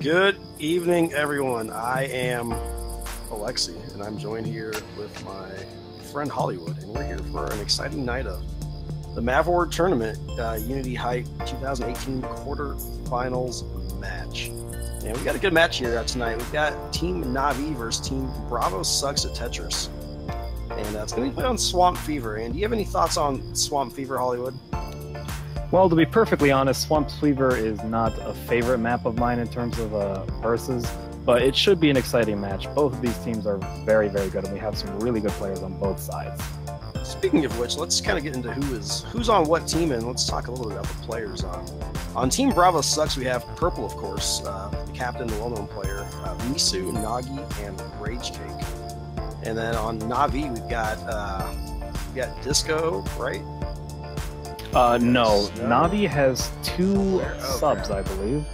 Good evening, everyone. I am Alexi, and I'm joined here with my friend Hollywood, and we're here for an exciting night of the MavWar tournament, Unity Hype 2018 quarterfinals match. And we got a good match here tonight. We've got Team Navi versus Team Bravo Sucks at Tetris, and it's going to be played on Swamp Fever. And do you have any thoughts on Swamp Fever, Hollywood? Well, to be perfectly honest, Swamp Fever is not a favorite map of mine in terms of versus, but it should be an exciting match. Both of these teams are very, very good, and we have some really good players on both sides. Speaking of which, let's kind of get into who's on what team, and let's talk a little bit about the players. On Team Bravo Sucks, we have Purple, of course, the captain, the well-known player, Misu, Nagi, and Rage Cake. And then on Navi, we've got Disco, right? No. Navi has two subs, I believe.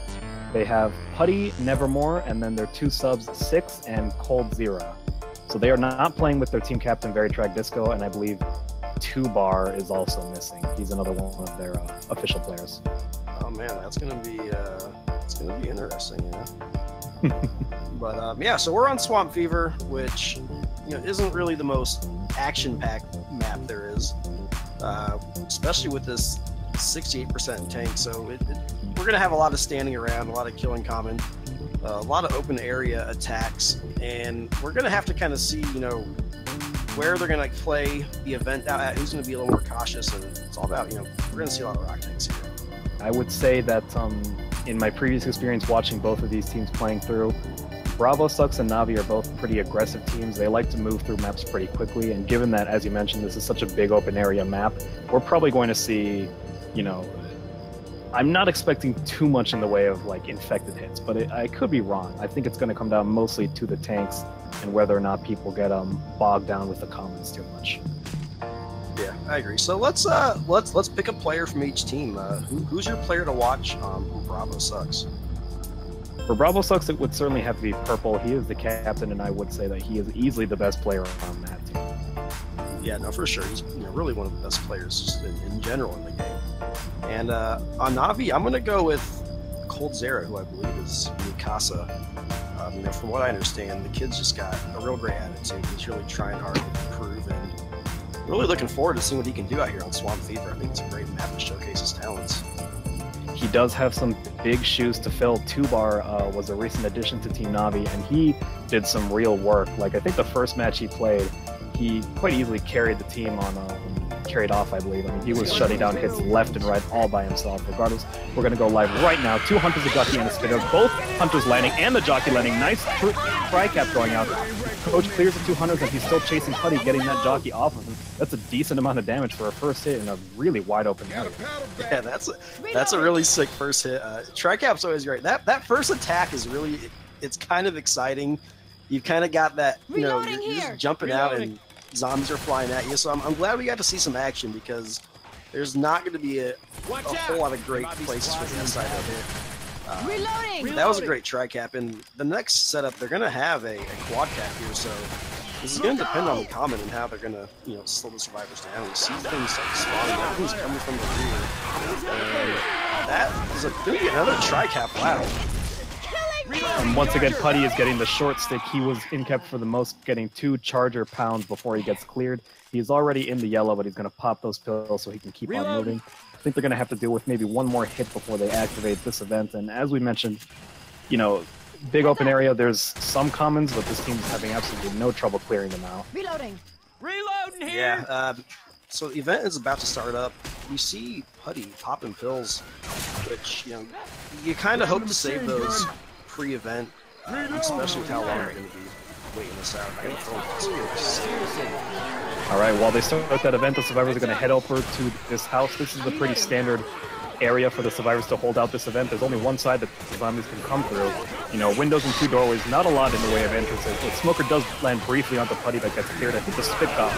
They have Putty, Nevermore, and then their two subs, Six and Cold Zero. So they are not playing with their team captain, Veritrack Disco, and I believe Two Bar is also missing. He's another one of their official players. Oh man, that's gonna be interesting, yeah. But yeah, so we're on Swamp Fever, which isn't really the most action-packed map there is. Especially with this 68% tank, so we're going to have a lot of standing around, a lot of killing common, a lot of open area attacks, and we're going to have to kind of see, where they're going to play the event out at, who's going to be a little more cautious, and it's all about, we're going to see a lot of rock tanks here. I would say that in my previous experience watching both of these teams playing through, Bravo Sucks and Navi are both pretty aggressive teams. They like to move through maps pretty quickly, and given that, as you mentioned, this is such a big open area map, we're probably going to see, I'm not expecting too much in the way of infected hits, but I could be wrong. I think it's going to come down mostly to the tanks and whether or not people get bogged down with the commons too much. Yeah, I agree. So let's pick a player from each team. Who's your player to watch from Bravo Sucks? For Bravo Sucks, it would certainly have to be Purple. He is the captain, and I would say that he is easily the best player on that team. Yeah, no, for sure. He's really one of the best players just in general in the game. And on Navi, I'm going to go with Cold Zero, who I believe is Mikasa. From what I understand, the kid's just got a real great attitude. He's really trying hard to improve, and really looking forward to seeing what he can do out here on Swamp Fever. I think it's a great map to showcase his talents. He does have some big shoes to fill. Two Bar was a recent addition to Team Navi, and he did some real work. I think the first match he played, he quite easily carried the team carried off, I believe. He was shutting down hits left and right all by himself. Regardless, we're going to go live right now. Two Hunters, a Jockey, and a Spitter. Both Hunters landing and the Jockey landing. Nice tri-cap going out. Coach clears the two Hunters, and he's still chasing Putty, getting that Jockey off of him. That's a decent amount of damage for a first hit in a really wide open area. Yeah, that's a really sick first hit. Tri-cap's always great. That first attack is really, it's kind of exciting. You've kind of got that, you're just jumping out and zombies are flying at you. So I'm glad we got to see some action, because there's not going to be a whole lot of great places for the side of it. That was a great tri-cap, and the next setup, they're going to have a quad cap here, so this is going to depend on the common and how they're going to, slow the survivors down. We see things start spawning, everything's coming from the rear, and that is going to be another tri-cap. Wow. Once again, Putty is getting the short stick. He was in-kept for the most, getting 2 charger pounds before he gets cleared. He's already in the yellow, but he's going to pop those pills so he can keep on moving. I think they're going to have to deal with maybe one more hit before they activate this event. And as we mentioned, big open area, there's some commons, but this team is having absolutely no trouble clearing them out. Reloading here! Yeah, so the event is about to start up. You see Putty popping pills, which, you kind of hope to save those pre-event, especially with how long they're going to be waiting this out. I'm going to throw All right, while they start that event, the survivors are going to head over to this house. This is a pretty standard area for the survivors to hold out this event. There's only one side that the zombies can come through. You know, windows and 2 doorways, not a lot in the way of entrances. But Smoker does land briefly onto Putty that gets cleared. I think the spit got,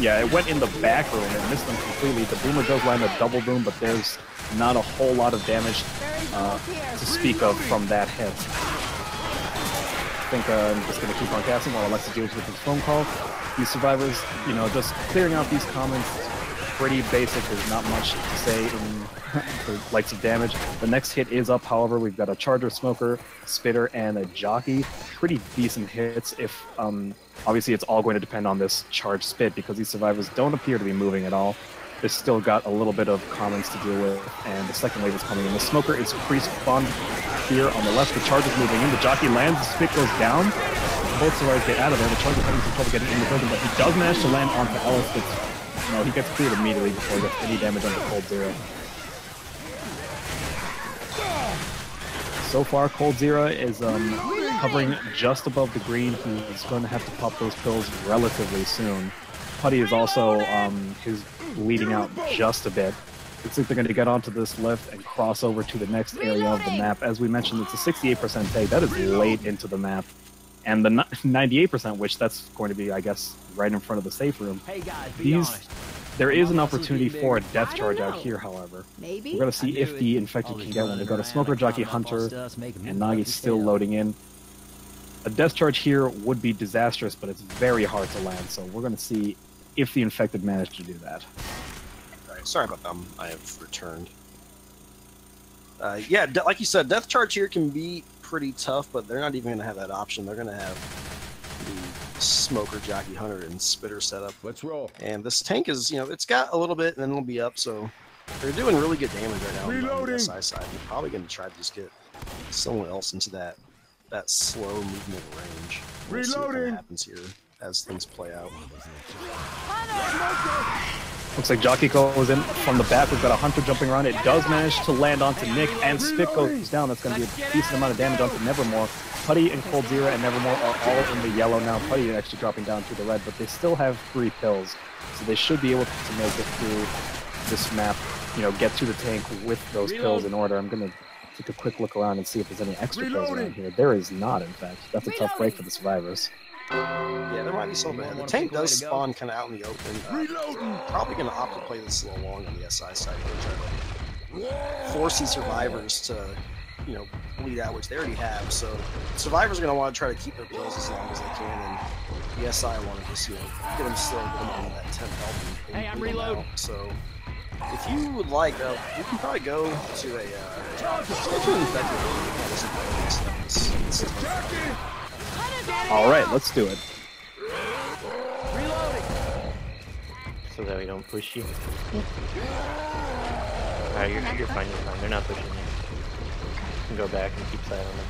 yeah, it went in the back room and missed them completely. The Boomer does land a double boom, but there's not a whole lot of damage to speak of from that hit. I think I'm just going to keep on casting while Alexi deals with his phone call. These survivors, you know, just clearing out these comments, pretty basic. There's not much to say in the likes of damage. The next hit is up, however. We've got a Charger, Smoker, Spitter, and a Jockey. Pretty decent hits. If obviously, it's all going to depend on this charge spit because these survivors don't appear to be moving at all. They've still got a little bit of comments to deal with, and the second wave is coming in. The Smoker is pre-spawned here on the left. The Charger's moving in. The Jockey lands. The spit goes down. Both survivors get out of there. The Charger's having some trouble getting in the building, but he does manage to land onto Ellis. No, he gets cleared immediately before he gets any damage onto Cold Zero. So far, Cold Zero is hovering just above the green. He's going to have to pop those pills relatively soon. Putty is also is bleeding out just a bit. Looks like they're going to get onto this lift and cross over to the next area of the map. As we mentioned, it's a 68% take. That is late into the map. And the 98%, which that's going to be, I guess, right in front of the safe room. Hey guys, be honest. There is an opportunity for a death charge out here, however. Maybe? We're going to see if the infected can get one. We've got a Smoker, Jockey, Hunter, and Nagi's still loading in. A death charge here would be disastrous, but it's very hard to land, so we're going to see if the infected manage to do that. Alright, sorry about them. I have returned. Yeah, like you said, death charge here can be pretty tough, but they're not even going to have that option. They're going to have the Smoker, Jockey, Hunter, and Spitter set up. Let's roll. And this tank is, you know, it's got a little bit, and then it'll be up, so they're doing really good damage right now on the SI side. They're probably going to try to just get someone else into that slow movement range. We'll see what kind of happens here as things play out. Looks like Jockey goes in from the back. We've got a Hunter jumping around. It does manage to land onto Nick, and Spit goes down. That's going to be a decent amount of damage onto Nevermore. Putty and Cold Zero and Nevermore are all in the yellow now. Putty is actually dropping down to the red, but they still have 3 pills. So they should be able to make it through this map, you know, get to the tank with those pills in order. I'm going to take a quick look around and see if there's any extra pills around here. There is not, in fact. That's a tough break for the survivors. Yeah, there might be some bad. The tank does spawn kind of out in the open. Probably going to opt to play this a little long on the SI side. Try to force these survivors to, you know, bleed out, which they already have. So survivors are going to want to try to keep their pills as long as they can, and the SI want to just, you know, get them slow, get them on that 10 health. And hey, I'm reloading. So if you would like, we can probably go to a Alright, let's do it. Reloading. So that we don't push you. Alright, you're fine, you're fine. They're not pushing you. You can go back and keep sight on them.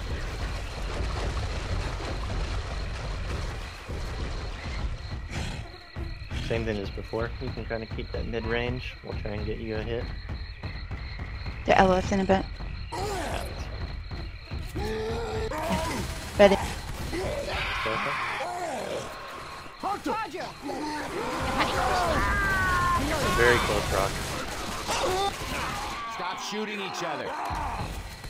Same thing as before. You can kind of keep that mid-range. We'll try and get you a hit. The LOS in a bit. Yeah, Ready? very close rock. Stop shooting each other.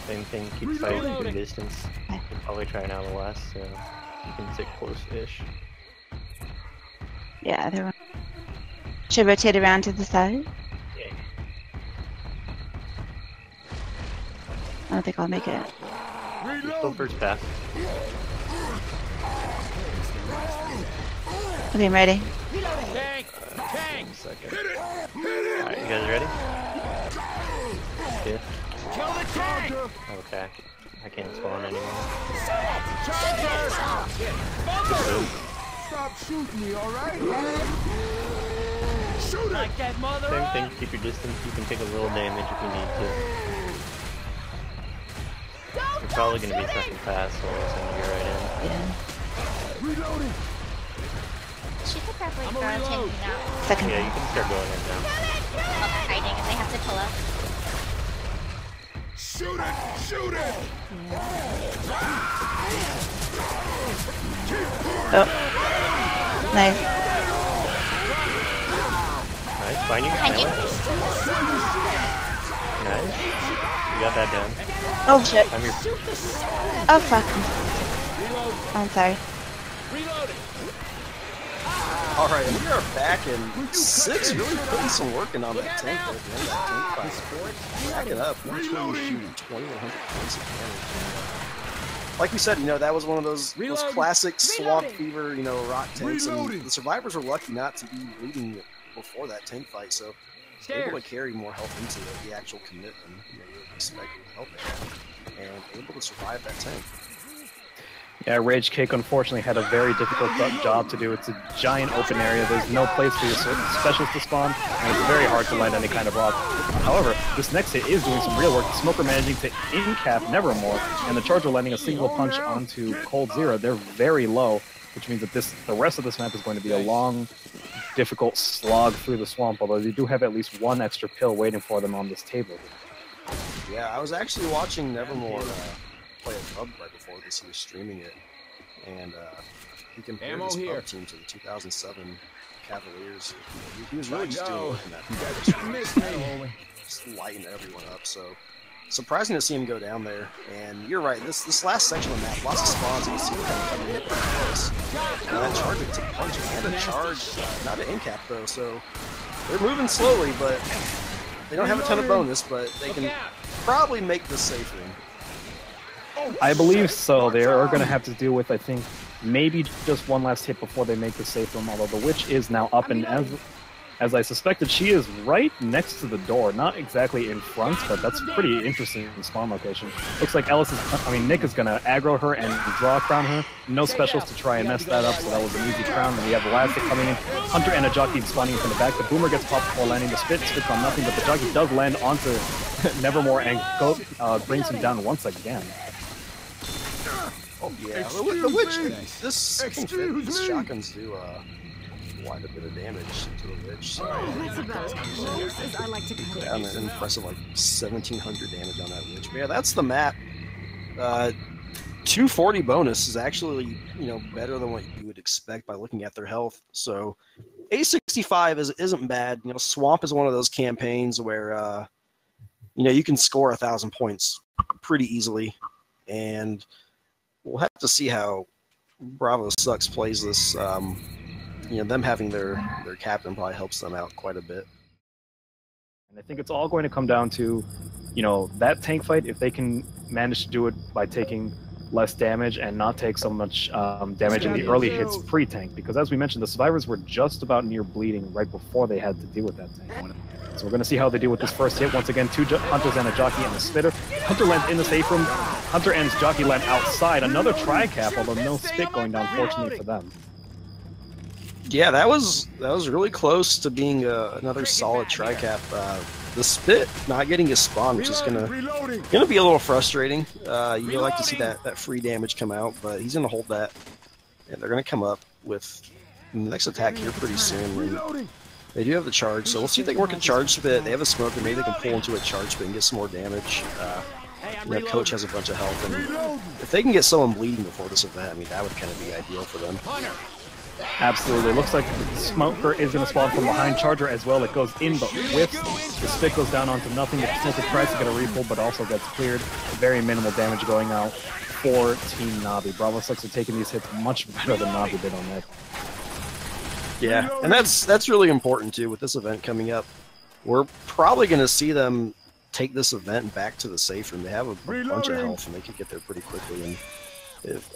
Same thing, keep sight from distance. You'll probably try an LOS, so you can sit close-ish. Yeah, they're... Should rotate around to the side? Yeah. I don't think I'll make it. You're still first pass. Okay, I'm ready. Tank! Tank! Alright, you guys ready? Yeah. Kill the tank! Okay. I can't spawn anymore. Stop shooting me, alright? Shoot like that mother. Same thing, keep your distance. You can take a little damage if you need to. You're probably going to be second pass, so I'll send you right in. Yeah. Reloading. She could probably throw a tank now. Second. Yeah, you can start going in now. While they're hiding and they have to pull up. Shoot it! Shoot it! Oh. Nice. Nice, fine, you can Behind you. kill it. Nice. You got that done. Oh shit. I'm your... Oh fuck. I'm sorry. Alright, we are back, and 6 really putting some work in on that tank at the end of that tank fight. Back it up. 2,100 points of damage. Like we said, you know, that was one of those classic Swamp Fever, you know, rock tanks, and the survivors were lucky not to be leading before that tank fight, so able to carry more health into the actual commitment, you know, you would expect to help it, and able to survive that tank. Yeah, Rage Cake unfortunately had a very difficult job to do. It's a giant open area. There's no place for your specialist to spawn, and it's very hard to land any kind of rock. However, this next hit is doing some real work. The Smoker managing to in-cap Nevermore, and the Charger landing a single punch onto Cold Zero. They're very low, which means that the rest of this map is going to be a long, difficult slog through the swamp, although they do have at least one extra pill waiting for them on this table. Yeah, I was actually watching Nevermore play a pub right before this. He was streaming it, and he compared his pub team to the 2007 Cavaliers. He was really just doing that. Just lighting everyone up, so surprising to see him go down there. And you're right, this last section of the map, lots of spawns, and you see them coming in pretty close. And that charge is a punch and a charge, not an in-cap though, so they're moving slowly, but they don't have a ton of bonus, but they can probably make this safe room. I believe so. They are going to have to deal with, I think, maybe just one last hit before they make the safe room, although the Witch is now up, and as I suspected, she is right next to the door. Not exactly in front, but that's pretty interesting spawn location. Looks like Nick is going to aggro her and draw a crown her. No specials to try and mess that up, so that was an easy crown. And we have Elastic coming in. Hunter and a Jockey spawning from the back. The Boomer gets popped before landing. The spits on nothing, but the Jockey does land onto Nevermore and brings him down once again. Oh yeah, the Witch, these shotguns do quite a bit of damage to the Witch. So yeah, an impressive like 1,700 damage on that Witch. But yeah, that's the map. 240 bonus is actually, you know, better than what you would expect by looking at their health. So A65 isn't bad. You know, Swamp is one of those campaigns where you know, you can score 1,000 points pretty easily, and we'll have to see how Bravo Sucks plays this. You know, them having their captain probably helps them out quite a bit. And I think it's all going to come down to, you know, that tank fight, if they can manage to do it by taking less damage and not take so much damage in the early hits pre-tank. Because as we mentioned, the survivors were just about near bleeding right before they had to deal with that tank. So we're going to see how they deal with this first hit. Once again, 2 Hunters and a Jockey and a Spitter. Hunter lands in the safe room. Hunter and his Jockey land outside. Another tri-cap, although no spit going down, fortunately for them. Yeah, that was really close to being another solid tri-cap. The spit not getting his spawn, which is gonna be a little frustrating. You like to see that free damage come out, but he's gonna hold that, and they're gonna come up with the next attack here pretty soon. They do have the charge, so we'll see if they can work a charge spit. They have a smoker, maybe they can pull into a charge spit and get some more damage. You know, Coach has a bunch of health, and if they can get someone bleeding before this event, I mean, that would kind of be ideal for them. Absolutely. Looks like the Smoker is going to spawn from behind Charger as well. It goes in, but whiffs. The spit goes down onto nothing. The Smoker tries to get a refill, but also gets cleared. Very minimal damage going out for Team Navi. Bravo Sucks are taking these hits much better than Navi did on that. Yeah, and that's really important too with this event coming up. We're probably going to see them take this event back to the safe room. They have a bunch of health, and they can get there pretty quickly. And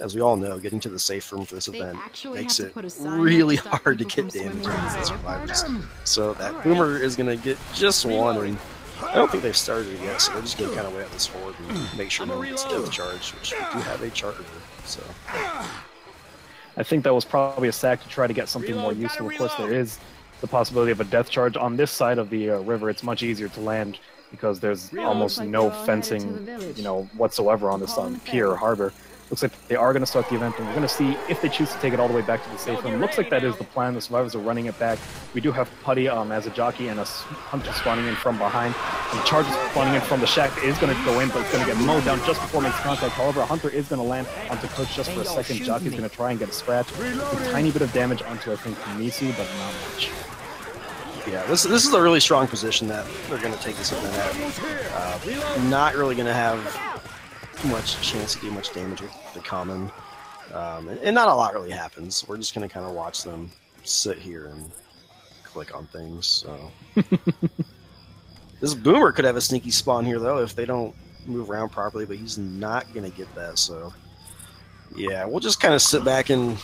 as we all know, getting to the safe room for this event makes it really hard to get damage on the survivors. So that Boomer is going to get just one, and I don't think they've started it yet, so they're just going to kind of wait out this horde and make sure no one gets death charge, which we do have a Charger. So I think that was probably a sack to try to get something more useful. Of course, there is the possibility of a death charge. On this side of the river, it's much easier to land because there's almost no fencing, you know, whatsoever on this pier or harbor. Looks like they are going to start the event, and we're going to see if they choose to take it all the way back to the safe room. Looks like that is the plan. The survivors are running it back. We do have Putty as a Jockey and a Hunter spawning in from behind. And the Charger spawning in from the shack is going to go in, but it's going to get mowed down just before it makes contact. However, a Hunter is going to land onto Coach just for a second. Jockey's going to try and get a scratch. A tiny bit of damage onto, I think, Nisi, but not much. Yeah, this is a really strong position that they're going to take this event at. Not really going to have much chance to do much damage with the common. And not a lot really happens. We're just going to kind of watch them sit here and click on things. So this Boomer could have a sneaky spawn here, though, if they don't move around properly, but he's not going to get that. So yeah, we'll just kind of sit back and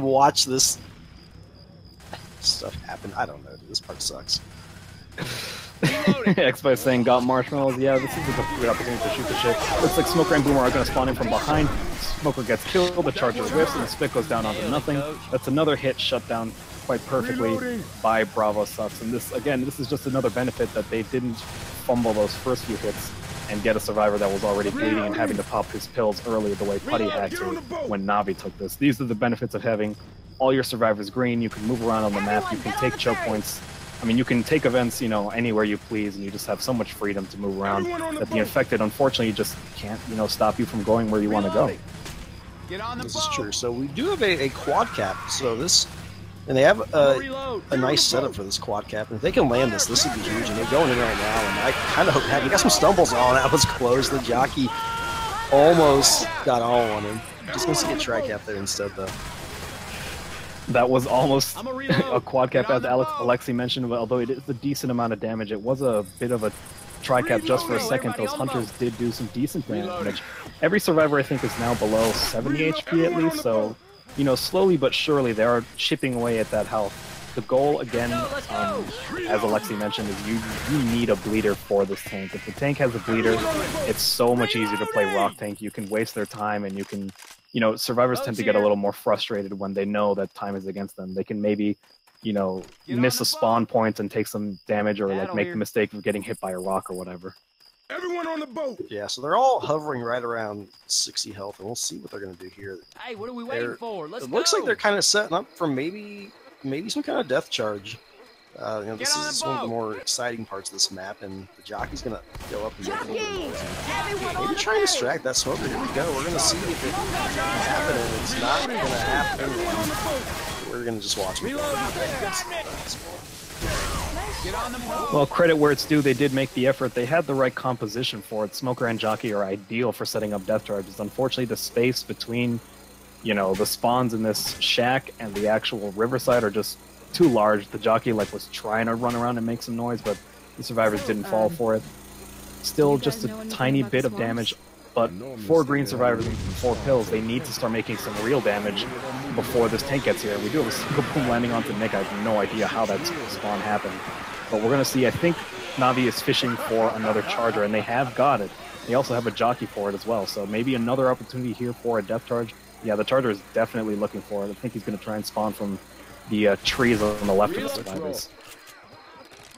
watch this stuff happen. I don't know. This part sucks. xBye saying got marshmallows. Yeah, this is a good opportunity to shoot the shit. Looks like Smoker and Boomer are going to spawn in from behind. Smoker gets killed, the Charger whiffs, and the Spit goes down onto nothing. That's another hit shut down quite perfectly by Bravo Sucks. And this, again, this is just another benefit that they didn't fumble those first few hits and get a survivor that was already bleeding and having to pop his pills early the way Putty had to when Navi took this. These are the benefits of having all your survivors green. You can move around on the map, you can take choke points. I mean, you can take events, you know, anywhere you please, and you just have so much freedom to move around that the infected, unfortunately, just can't, you know, stop you from going where you want to go. This is true. So we do have a quad cap. So this, and they have a nice setup for this quad cap. And if they can land this, this would be huge. And they're going in right now. And I kind of hope that you got some stumbles on. That was close. The jockey almost got all on him. Just gonna see a tri cap there instead, though. That was almost a quad cap, as Alexi mentioned, although it is a decent amount of damage. It was a bit of a tri-cap just for a second. Those hunters did do some decent damage. Every survivor, I think, is now below 70 HP at least, so, you know, slowly but surely they are chipping away at that health. The goal, again, as Alexi mentioned, is you need a bleeder for this tank. If the tank has a bleeder, it's so much easier to play rock tank. You can waste their time, and you can... You know, survivors tend to get a little more frustrated when they know that time is against them. They can maybe, you know, miss a spawn point and take some damage, or like make the mistake of getting hit by a rock or whatever. Everyone on the boat. Yeah, so they're all hovering right around 60 health, and we'll see what they're going to do here. Hey, what are we waiting for? Let's go. It looks like they're kind of setting up for maybe some kind of death charge. You know, this is one of the more exciting parts of this map, and the jockey's going to go up and make a little bit of noise. Maybe try and distract that smoker. Here we go. We're going to see if it happens, and it's not going to happen. We're going to just watch him. Well, credit where it's due, they did make the effort. They had the right composition for it. Smoker and Jockey are ideal for setting up death charges. Unfortunately, the space between, you know, the spawns in this shack and the actual riverside are just too large. The Jockey was trying to run around and make some noise, but the survivors didn't fall for it. Still just a tiny bit of damage, but 4 green survivors and 4 pills, they need to start making some real damage before this tank gets here. We do have a single boom landing onto Nick. I have no idea how that spawn happened, but we're going to see. I think Navi is fishing for another charger, and they have got it. They also have a jockey for it as well, so maybe another opportunity here for a death charge. Yeah, the charger is definitely looking for it. I think he's going to try and spawn from the trees on the left of the survivors.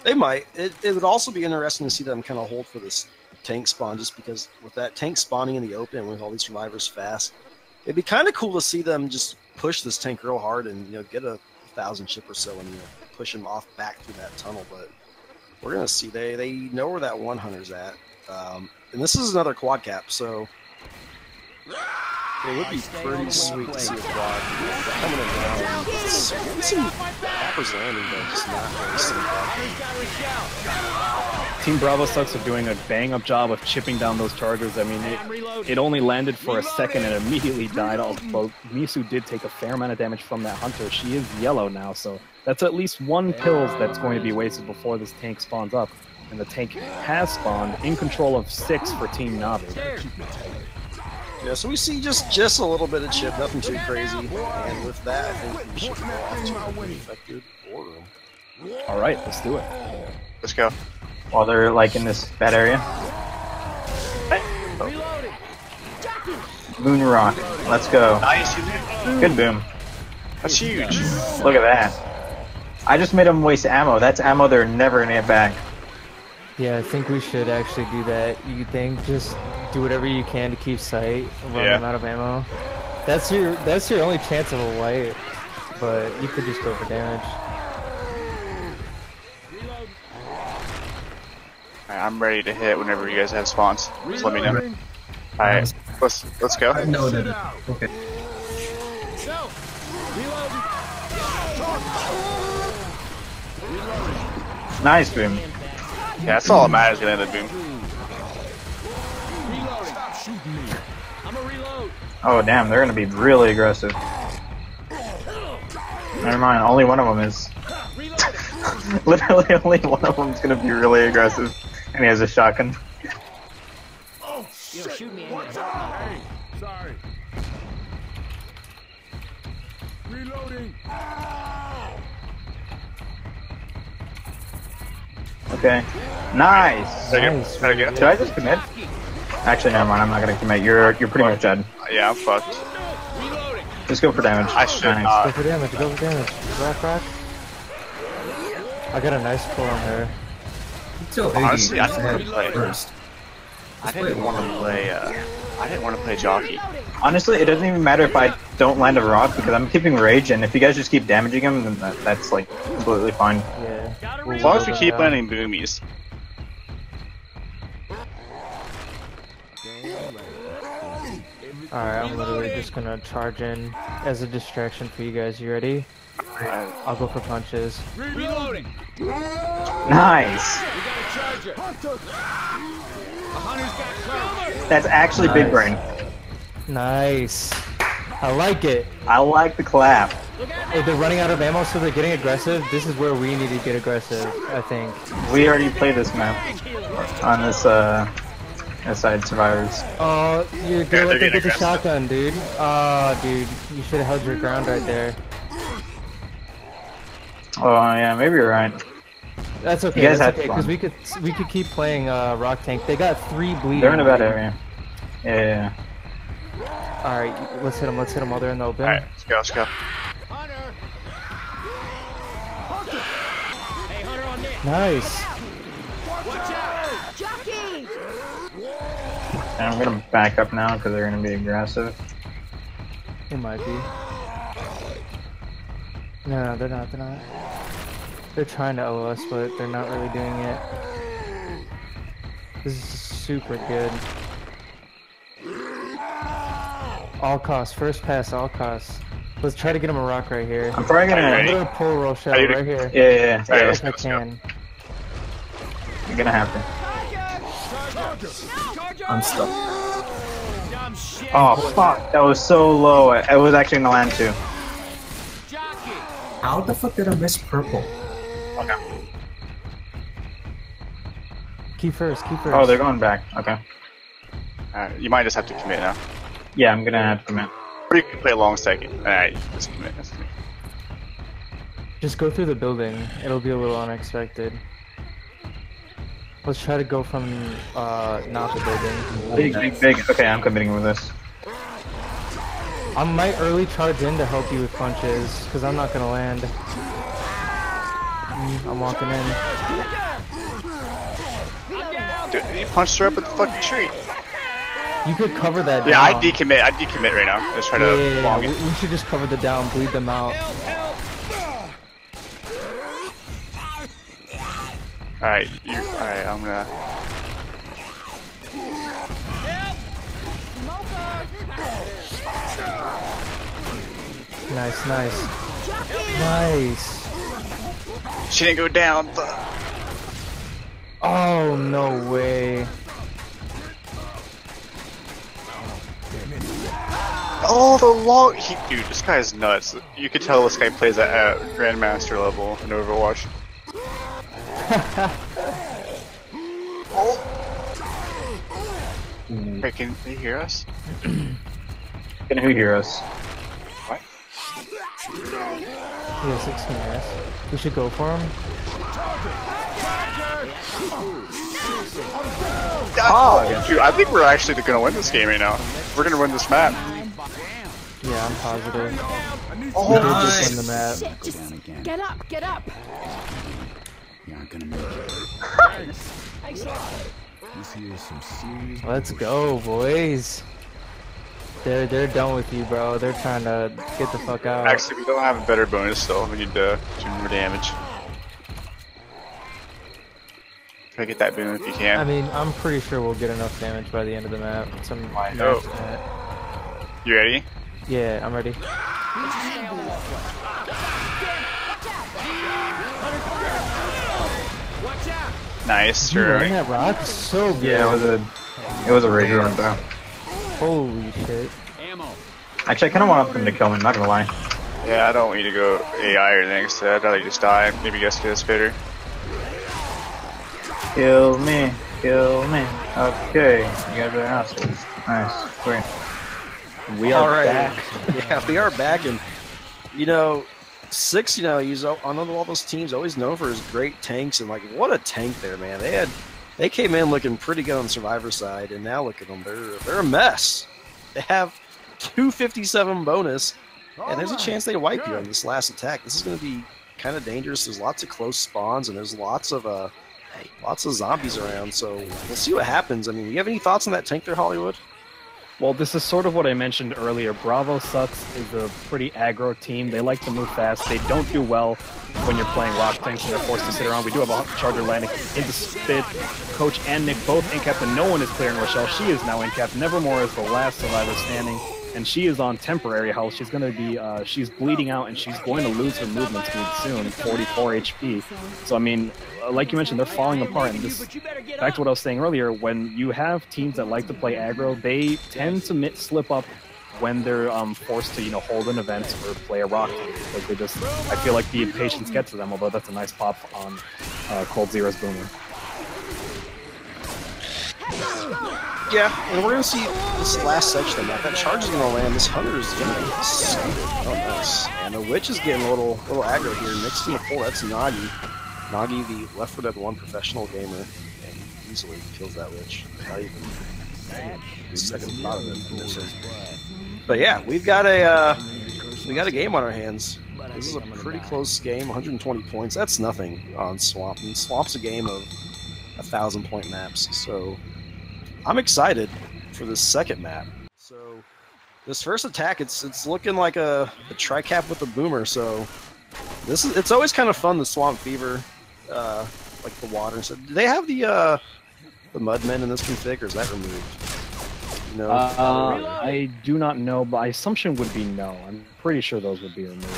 They might. It would also be interesting to see them kind of hold for this tank spawn, just because with that tank spawning in the open with all these survivors fast, it'd be kind of cool to see them just push this tank real hard and, you know, get a 1,000 chip or so and, you know, push him off back through that tunnel. But we're gonna see. They know where that 100's at, and this is another quad cap, so it would be pretty sweet to see a quad coming around. Some poppers landing, but just not really seeing that. Team Bravo Sucks are doing a bang-up job of chipping down those chargers. I mean, it only landed for a second and immediately died. Although Misu did take a fair amount of damage from that hunter. She is yellow now, so that's at least 1 pills that's going to be wasted before this tank spawns up. And the tank has spawned in control of 6 for Team Navi. Yeah, so we see just a little bit of chip, nothing too crazy. And with that, I think we should go off to an infected war room. All right, let's do it. Let's go. While they're like in this bad area. Moon rock. Let's go. Nice. Good boom. That's huge. Look at that. I just made them waste ammo. That's ammo they're never gonna get back. Yeah, I think we should actually do that. You think just do whatever you can to keep sight, run them out of ammo. That's your only chance of a wipe, but you could just go for damage. Alright, I'm ready to hit whenever you guys have spawns. Just let me know. Alright, let's go. Okay. Nice boom. Yeah, that's all that matters at the end of the boom. Oh damn, they're gonna be really aggressive. Never mind, only one of them is. Literally only one of them is gonna be really aggressive. And he has a shotgun. Shoot me. Sorry. Reloading. Okay. Nice! Nice. Should I just commit? Actually, never mind, I'm not gonna commit. You're pretty much dead. Yeah, I'm fucked. Just go for damage. I should nice. not. Go for damage, go for damage. Rock. I got a nice pull on her. Honestly, I didn't want to play first. I didn't want to play jockey. Honestly, it doesn't even matter if I don't land a rock because I'm keeping rage, and if you guys just keep damaging him, then that's like completely fine. Yeah. As long as we keep landing boomies. Alright, I'm literally just gonna charge in as a distraction for you guys. You ready? I'll go for punches. Reloading. Nice! That's actually big brain. Nice. I like it. I like the clap. Hey, they're running out of ammo, so they're getting aggressive. This is where we need to get aggressive, I think. We already played this map on this side survivors. Oh, you're gonna let them get the shotgun, dude. Oh, dude, you should have held your ground right there. Oh yeah, maybe you're right. That's okay. You guys that's had okay, because we could keep playing Rock Tank. They got 3 bleeding. They're in a bad area. Yeah. All right, let's hit them. Let's hit them while they're in the open. All right, let's go. Nice. And I'm gonna back up now because they're gonna be aggressive. It might be. No, they're not. They're not. They're trying to OO us, but they're not really doing it. This is super good. All costs. First pass, all costs. Let's try to get him a rock right here. I'm probably I'm gonna pull roll shell right here. Yeah. If I can. You're gonna have to. I'm stuck. Oh fuck! That was so low. It was actually in the land too. How the fuck did I miss purple? Okay. Keep first. Oh, they're going back. Okay. Alright, you might just have to commit now. Yeah, I'm gonna have to commit. Or you can play a long second. Alright, just commit. Just go through the building. It'll be a little unexpected. Let's try to go from not the building. Big. Okay, I'm committing with this. I might early charge in to help you with punches, because I'm not gonna land. I'm walking in. Dude, you punched her up at the fucking tree. You could cover that Yeah, down. I decommit right now. Let's try to long it. We should just cover the down, bleed them out. Alright, I'm gonna... Nice. She didn't go down, but... Oh, no way. Oh, the long... Dude, this guy is nuts. You could tell this guy plays at Grandmaster level in Overwatch. Hey, can they hear us? Can who hear us? What? Yeah, 16 yes. We should go for him. Oh, dude, I think we're actually gonna win this game right now. We're gonna win this map. Yeah, I'm positive. Oh, we did just win the map. Just get up. You're not gonna make it. Let's go, boys. They're done with you, bro. They're trying to get the fuck out. Actually, we don't have a better bonus still. We need to do more damage. Try to get that boon if you can. I mean, I'm pretty sure we'll get enough damage by the end of the map. You ready? Yeah, I'm ready. Nice, Dude, sure. and that rock is so good. Yeah, it was a rage run though. Holy shit. Actually, I kind of want them to kill me. Not gonna lie. Yeah, I don't want you to go AI or anything instead. I'd rather just die. Maybe guess get a spitter. Kill me, kill me. Okay, you guys are assholes. Nice, great. We are All right. back. Yeah, we are back, and you know, Six, you know, he's on all those teams always known for his great tanks, and like what a tank there, man. They came in looking pretty good on the Survivor side, and now look at them, they're a mess. They have 257 bonus, and there's a chance they wipe you on this last attack. This is going to be kind of dangerous. There's lots of close spawns, and there's lots of zombies around. So we'll see what happens. I mean, you have any thoughts on that tank there, Hollywood? Well, this is sort of what I mentioned earlier. Bravo Sucks is a pretty aggro team. They like to move fast. They don't do well when you're playing rock tanks and they're forced to sit around. We do have a Charger landing into Spit. Coach and Nick both in cap, and no one is clearing Rochelle. She is now in cap. Nevermore is the last survivor standing, and she is on temporary health. She's going to be, she's bleeding out, and she's going to lose her movement speed soon, 44 HP. So, I mean, like you mentioned, they're falling apart. And this, back to what I was saying earlier, when you have teams that like to play aggro, they tend to slip up when they're forced to, you know, hold an event or play a rock team, because they just, I feel like the impatience gets to them, although that's a nice pop on Cold Zero's Boomer. Yeah, and we're going to see this last section of that charge is going to land. This Hunter is going to be oh, nice. And the Witch is getting a little aggro here. Next in the pull, that's Nagi. Nagi, the Left 4 Dead 1 professional gamer, and he easily kills that Witch. Not even the second thought of it. But yeah, we got a game on our hands. This is a pretty close game, 120 points. That's nothing on Swamp. And Swamp's a game of 1,000-point maps, so I'm excited for this second map. So this first attack, it's looking like a tri-cap with a boomer. So it's always kind of fun, the Swamp Fever, like the water. So do they have the Mudmen in this config, or is that removed? No. I do not know, but my assumption would be no. I'm pretty sure those would be removed.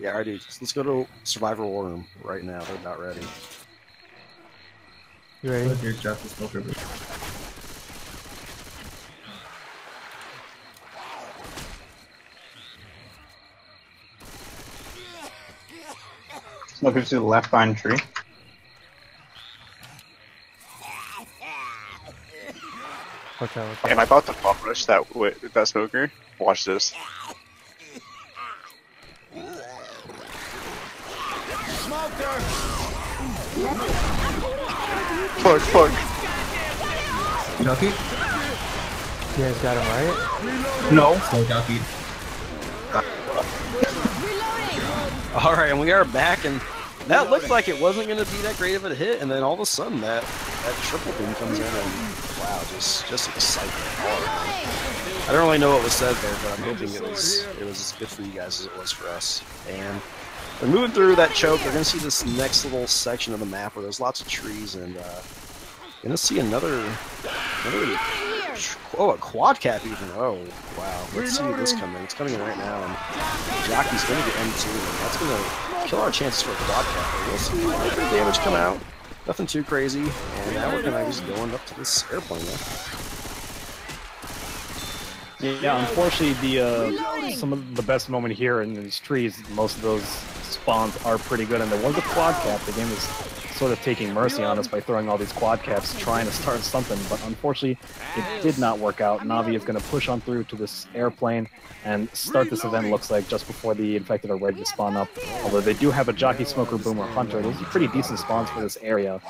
Yeah, I do. Let's go to Survivor War Room right now. They're about ready. You ready? Here's Jeff the Smoker. Smoker's to the left behind tree. Watch out. Am I about to pop rush that smoker? Watch this. Fuck. Ducky? You guys got him right? No. So Ducky. All right, and we are back, and that looked like it wasn't going to be that great of a hit, and then all of a sudden that triple boom comes in, and wow, just exciting. I don't really know what was said there, but I'm hoping it was as good for you guys as it was for us. And they're moving through that choke. They're going to see this next little section of the map where there's lots of trees, and going to see another a quad cap even. Oh, wow. Let's see this coming. It's coming in right now, and Jockey's going to get M2, and that's going to kill our chances for a quad cap. But we'll see a little bit of damage come out. Nothing too crazy, and now we're going to just going up to this airplane now. Yeah, unfortunately, some of the best moment here in these trees, most of those spawns are pretty good, and there was a quad cap. The game was sort of taking mercy on us by throwing all these quad caps, trying to start something, but unfortunately, it did not work out. Navi is going to push on through to this airplane and start this event, looks like, just before the infected are ready to spawn up. Although they do have a Jockey, Smoker, Boomer, Hunter. Those are pretty decent spawns for this area.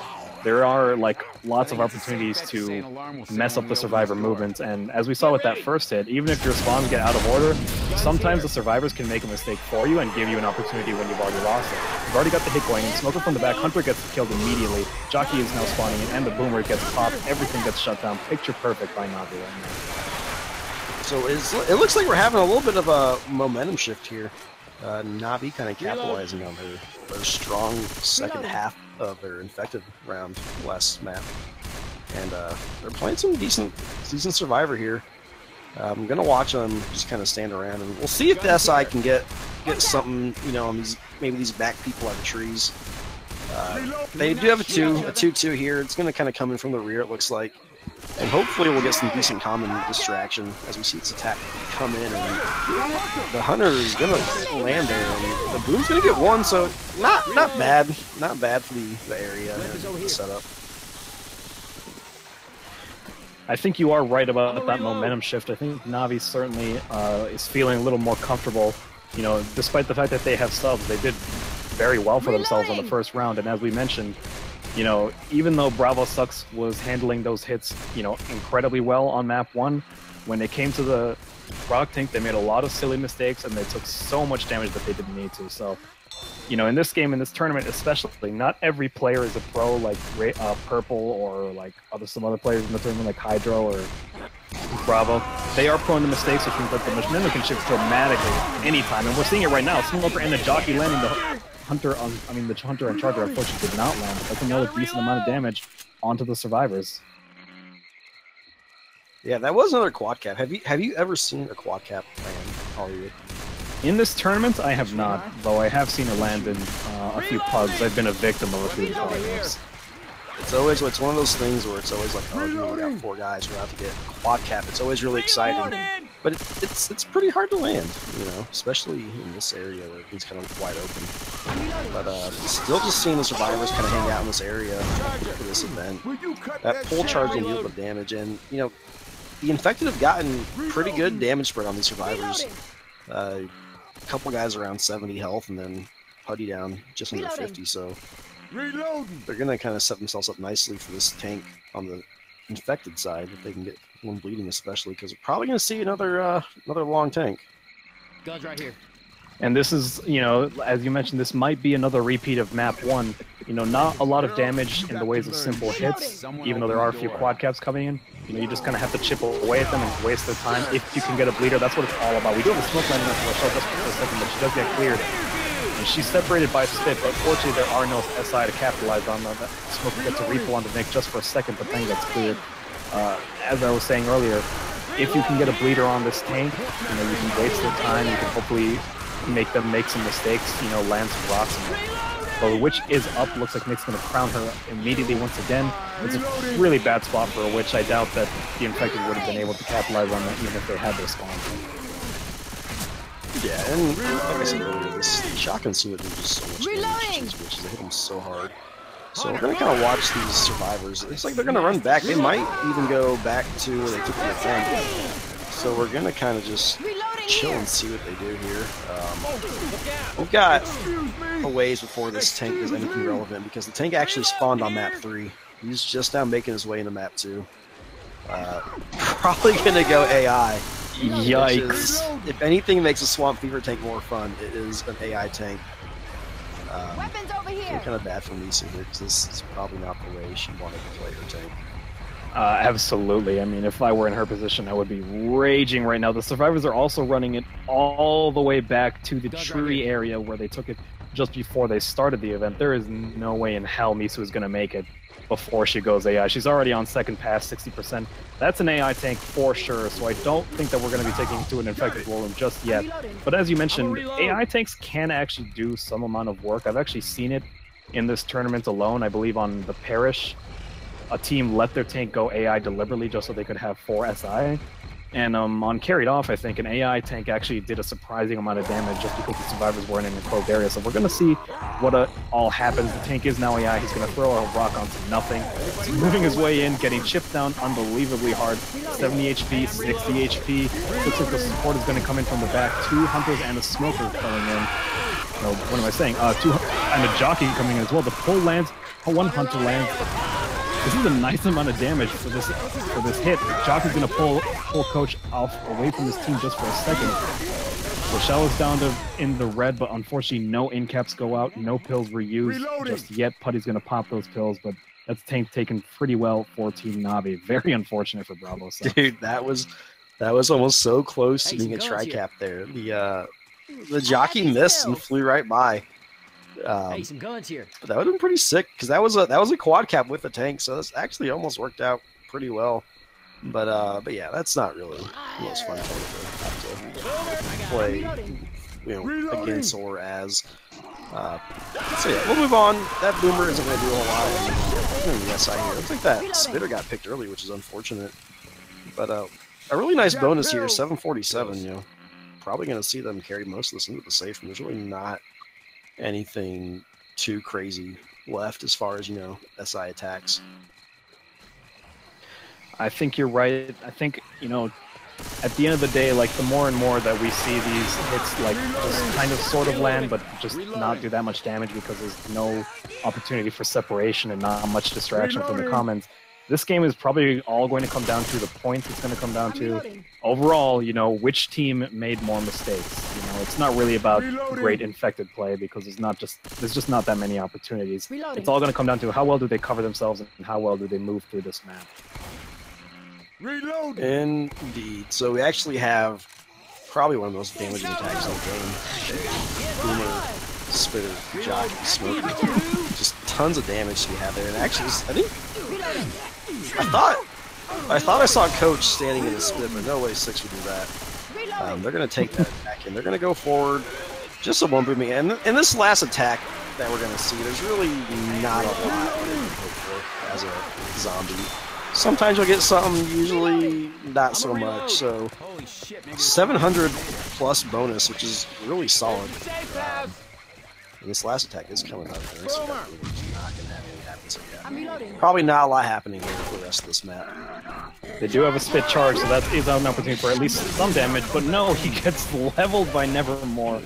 There are, like, lots of opportunities to mess up the survivor movement, and as we saw with that first hit, even if your spawns get out of order, sometimes the survivors can make a mistake for you and give you an opportunity when you've already lost it. You've already got the hit going, and Smoker from the back, Hunter gets killed immediately, Jockey is now spawning in, and the Boomer gets popped, everything gets shut down. Picture perfect by Navi right now. So it looks like we're having a little bit of a momentum shift here. Navi kind of capitalizing on their strong second half of their infected round last map, and they're playing some decent survivor here. I'm gonna watch them just kind of stand around, and we'll see if the SI can get something, you know, on maybe these back people out of the trees. They do have a 2-2 here. It's going to kind of come in from the rear, it looks like. And hopefully we'll get some decent common distraction as we see its attack come in. And the Hunter is going to land there. And the Boom's going to get one, so not bad. Not bad for the area and the setup. I think you are right about that momentum shift. I think Navi certainly is feeling a little more comfortable. You know, despite the fact that they have subs, they did very well for themselves on the first round. And as we mentioned, you know, even though Bravo Sucks was handling those hits, you know, incredibly well on map 1, when it came to the Rock Tank, they made a lot of silly mistakes and they took so much damage that they didn't need to. So, you know, in this game, in this tournament especially, not every player is a pro like Purple or like some other players in the tournament like Hydro or Bravo. They are prone to mistakes, which means that the momentum can shift dramatically anytime. And we're seeing it right now. Smoker and the Jockey landing the Hunter on, the Hunter and Charger unfortunately did not land. That's another decent amount of damage onto the survivors. Yeah, that was another quad cap. Have you ever seen a quad cap land, Hollywood? In this tournament, I have not, though I have seen it land in a few pugs. I've been a victim of a few quad caps. It's one of those things where it's always like, oh, you know, we got 4 guys who have to get quad cap. It's always really exciting, but it's pretty hard to land, you know, especially in this area where it's kind of wide open. But still just seeing the survivors kind of hang out in this area for this event. That pull charge will deal with damage, and you know, the infected have gotten pretty good damage spread on these survivors. A couple guys around 70 health, and then Putty down just under 50, so they're going to kind of set themselves up nicely for this tank on the infected side, if they can get one bleeding especially, because we're probably going to see another long tank. Guns right here. And this is, you know, as you mentioned, this might be another repeat of map 1. You know, not a lot of damage in the ways of simple hits, even though there are a few quad caps coming in. You know, you just kind of have to chip away at them and waste their time. If you can get a bleeder, that's what it's all about. We do have a smoke landing on Rochelle just for a second, but she does get cleared. And she's separated by Spit, but fortunately there are no SI to capitalize on. That smoke gets a refill on the Nick just for a second, but then gets cleared. As I was saying earlier, if you can get a bleeder on this tank, you know, you can waste their time, you can hopefully make them make some mistakes, you know, land some rocks. So the Witch is up. Looks like Nick's going to crown her immediately once again. It's a really bad spot for a Witch. I doubt that the infected would have been able to capitalize on that even if they had their spawn. Yeah, and like I said earlier, this shotgun suit is just so much damage to these Witches. They hit them so hard. So we're going to kind of watch these survivors. It's like they're going to run back. They might even go back to where they took the tank. So we're going to kind of just chill and see what they do here. We've got a ways before this tank does anything relevant, because the tank actually spawned on map 3. He's just now making his way into map 2. Probably going to go AI. Yikes. If anything makes a Swamp Fever tank more fun, it is an AI tank. Weapons over here. Kind of bad for Misa here, because this is probably not the way she wanted to play her tank. Absolutely. I mean, if I were in her position, I would be raging right now. The survivors are also running it all the way back to the tree area where they took it just before they started the event. There is no way in hell Misu is going to make it before she goes AI. She's already on second pass, 60%. That's an AI tank for sure, so I don't think that we're going to be taking to an infected volume just yet. But as you mentioned, AI tanks can actually do some amount of work. I've actually seen it in this tournament alone, I believe on the Parish. A team let their tank go AI deliberately just so they could have 4 SI. And on Carried Off, I think an AI tank actually did a surprising amount of damage just because the survivors weren't in a closed area. So we're going to see what all happens. The tank is now AI. He's going to throw a rock onto nothing. He's moving his way in, getting chipped down unbelievably hard. 70 HP, 60 HP. Looks like the support is going to come in from the back. 2 Hunters and a Smoker coming in. No, what am I saying? 2 and a Jockey coming in as well. The pull lands. 1 Hunter lands. This is a nice amount of damage for this hit. Jockey's gonna pull Coach off away from his team just for a second. Rochelle is down in the red, but unfortunately no in-caps go out, no pills were used just yet. Putty's gonna pop those pills, but that's tank taken pretty well for Team Navi. Very unfortunate for Bravo. So. Dude, that was almost so close to being a tri-cap there. The Jockey missed and flew right by. Hey, some guns here. That would have been pretty sick, because that was a quad cap with the tank, so this actually almost worked out pretty well. But yeah, that's not really the most fun thing to have to play, you know, against or as. So yeah, we'll move on. That boomer isn't going to do a whole lot. Yes, I hear. Looks like that spitter got picked early, which is unfortunate. But a really nice bonus here, 747. You know, probably going to see them carry most of this into the safe. And there's really not anything too crazy left as far as, you know, SI attacks. I think you're right. I think, you know, at the end of the day, like, the more and more that we see these hits, like, just kind of sort of land, but just not do that much damage because there's no opportunity for separation and not much distraction from the comments. This game is probably all going to come down to the points. It's going to come down to, overall, you know, which team made more mistakes. You know, it's not really about great infected play because there's just not that many opportunities. It's all going to come down to how well do they cover themselves and how well do they move through this map. Reload. Indeed. So we actually have probably one of the most damaging attacks in the game. Boomer, spitter, jockey, smoker. Just tons of damage we have there. And actually, I thought I saw Coach standing in the split, but no way 6 would do that. They're going to take that back in. They're going to go forward. Just a one booming. And in this last attack that we're going to see, there's really not a lot that you can hope for as a zombie. Sometimes you'll get something, usually not so much. So 700 plus bonus, which is really solid. And this last attack is coming out of there, so not going to have any happen. So yeah, probably not a lot happening here for the rest of this map. They do have a spit charge, so that is an opportunity for at least some damage, but no, he gets leveled by Nevermore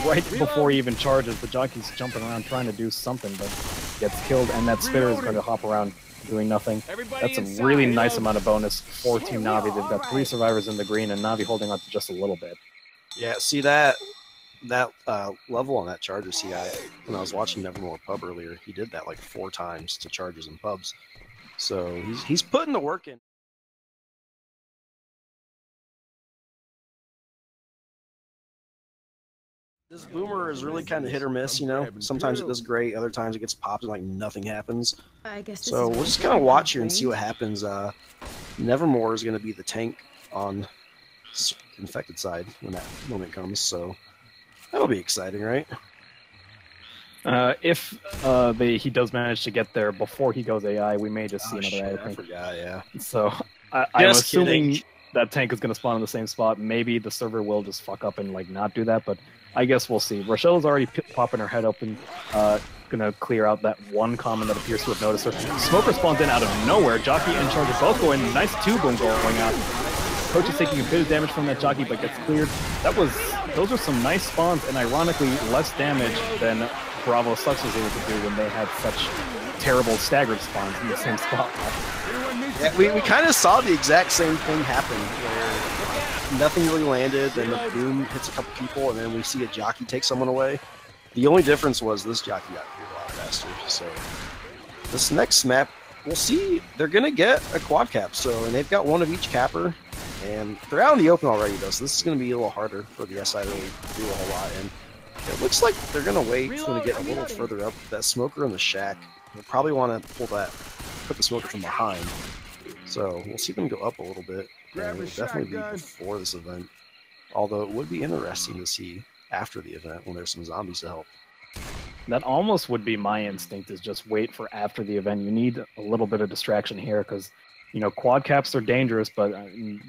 right before he even charges. The jockey's jumping around trying to do something, but gets killed, and that spitter is going to hop around doing nothing. That's a really nice amount of bonus for Team Navi. They've got 3 survivors in the green, and Navi holding on to just a little bit. Yeah, see that level on that charger CI, when I was watching Nevermore Pub earlier, he did that like 4 times to charges and pubs. So he's putting the work in. This boomer is really kind of hit or miss, you know. Sometimes it does great, other times it gets popped and like nothing happens. So we'll just kind of watch here and see what happens. Nevermore is going to be the tank on infected side when that moment comes, so that'll be exciting, right? If he does manage to get there before he goes AI, we may just see another AI. I forgot, yeah. So I'm assuming that tank is going to spawn in the same spot. Maybe the server will just fuck up and like not do that, but I guess we'll see. Rochelle's already popping her head open, gonna clear out that one comment that appears to have noticed her. Smoker spawns in out of nowhere. Jockey and Charger both going. Nice 2-boom going out. Coach is taking a bit of damage from that jockey, but gets cleared. Those are some nice spawns, and ironically less damage than Bravo Sucks was able to do when they had such terrible staggered spawns in the same spot. Yeah, we kind of saw the exact same thing happen, where nothing really landed, then the boom hits a couple people, and then we see a jockey take someone away. The only difference was this jockey got cleared a lot faster. So this next map, we'll see. They're gonna get a quad cap, and they've got one of each capper, and they're out in the open already though. So this is gonna be a little harder for the SI to really do a whole lot. And it looks like they're gonna wait to get a little further up. That smoker in the shack, they'll probably want to put the smoker from behind. So we'll see them go up a little bit. And it will definitely be before this event. Although it would be interesting to see after the event when there's some zombies to help. That almost would be my instinct, is just wait for after the event. You need a little bit of distraction here because, you know, quad caps are dangerous, but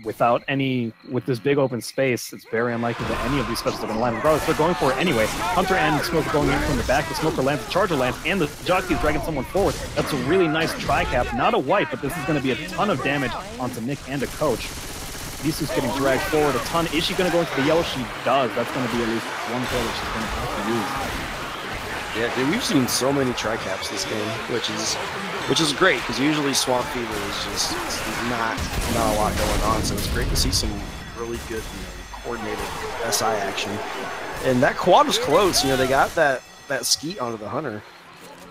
with this big open space, it's very unlikely that any of these specials are going to land. Regardless, they're going for it anyway. Hunter and Smoker going in from the back. The Smoker lands, the Charger lands, and the Jockey is dragging someone forward. That's a really nice tri-cap. Not a wipe, but this is going to be a ton of damage onto Nick and a Coach. Lisu's getting dragged forward a ton. Is she going to go into the yellow? She does. That's going to be at least one kill that she's going to have to use. Yeah, dude, we've seen so many tri-caps this game, which is great, because usually Swamp Fever is just not a lot going on, so it's great to see some really good, coordinated SI action. And that quad was close, they got that skeet onto the Hunter,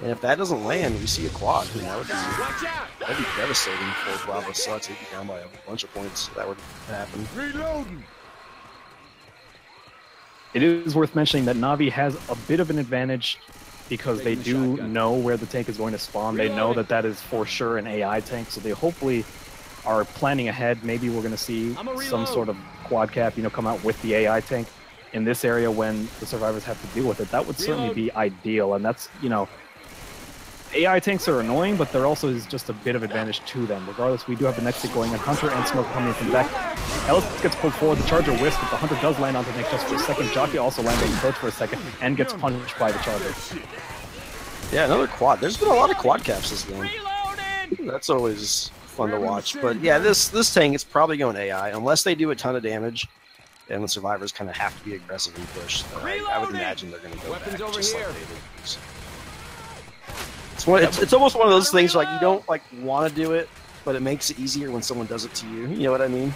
and if that doesn't land, we see a quad, that'd be devastating for Bravo Sucks. They'd be down by a bunch of points if that would happen. Reloading. It is worth mentioning that Navi has a bit of an advantage because they do know where the tank is going to spawn. They know that that is for sure an AI tank, so they hopefully are planning ahead. Maybe we're going to see some sort of quad cap, come out with the AI tank. in this area when the survivors have to deal with it, that would certainly be ideal. And that's, you know, AI tanks are annoying, but there also is just a bit of advantage to them. Regardless, we do have the next hit going, and Hunter and Smoke coming from the back. Ellis gets pulled forward, the Charger whisks, but the Hunter does land on the Nick just for a second. Jockey also lands on the Coach for a second, and gets punished by the Charger. Yeah, another quad. There's been a lot of quad caps this game. That's always fun to watch. But yeah, this tank is probably going AI, unless they do a ton of damage, and the survivors kind of have to be aggressive and push. I would imagine they're going to go back, just like they did. It's almost one of those things where, like, you don't like want to do it, but it makes it easier when someone does it to you. You know what I mean?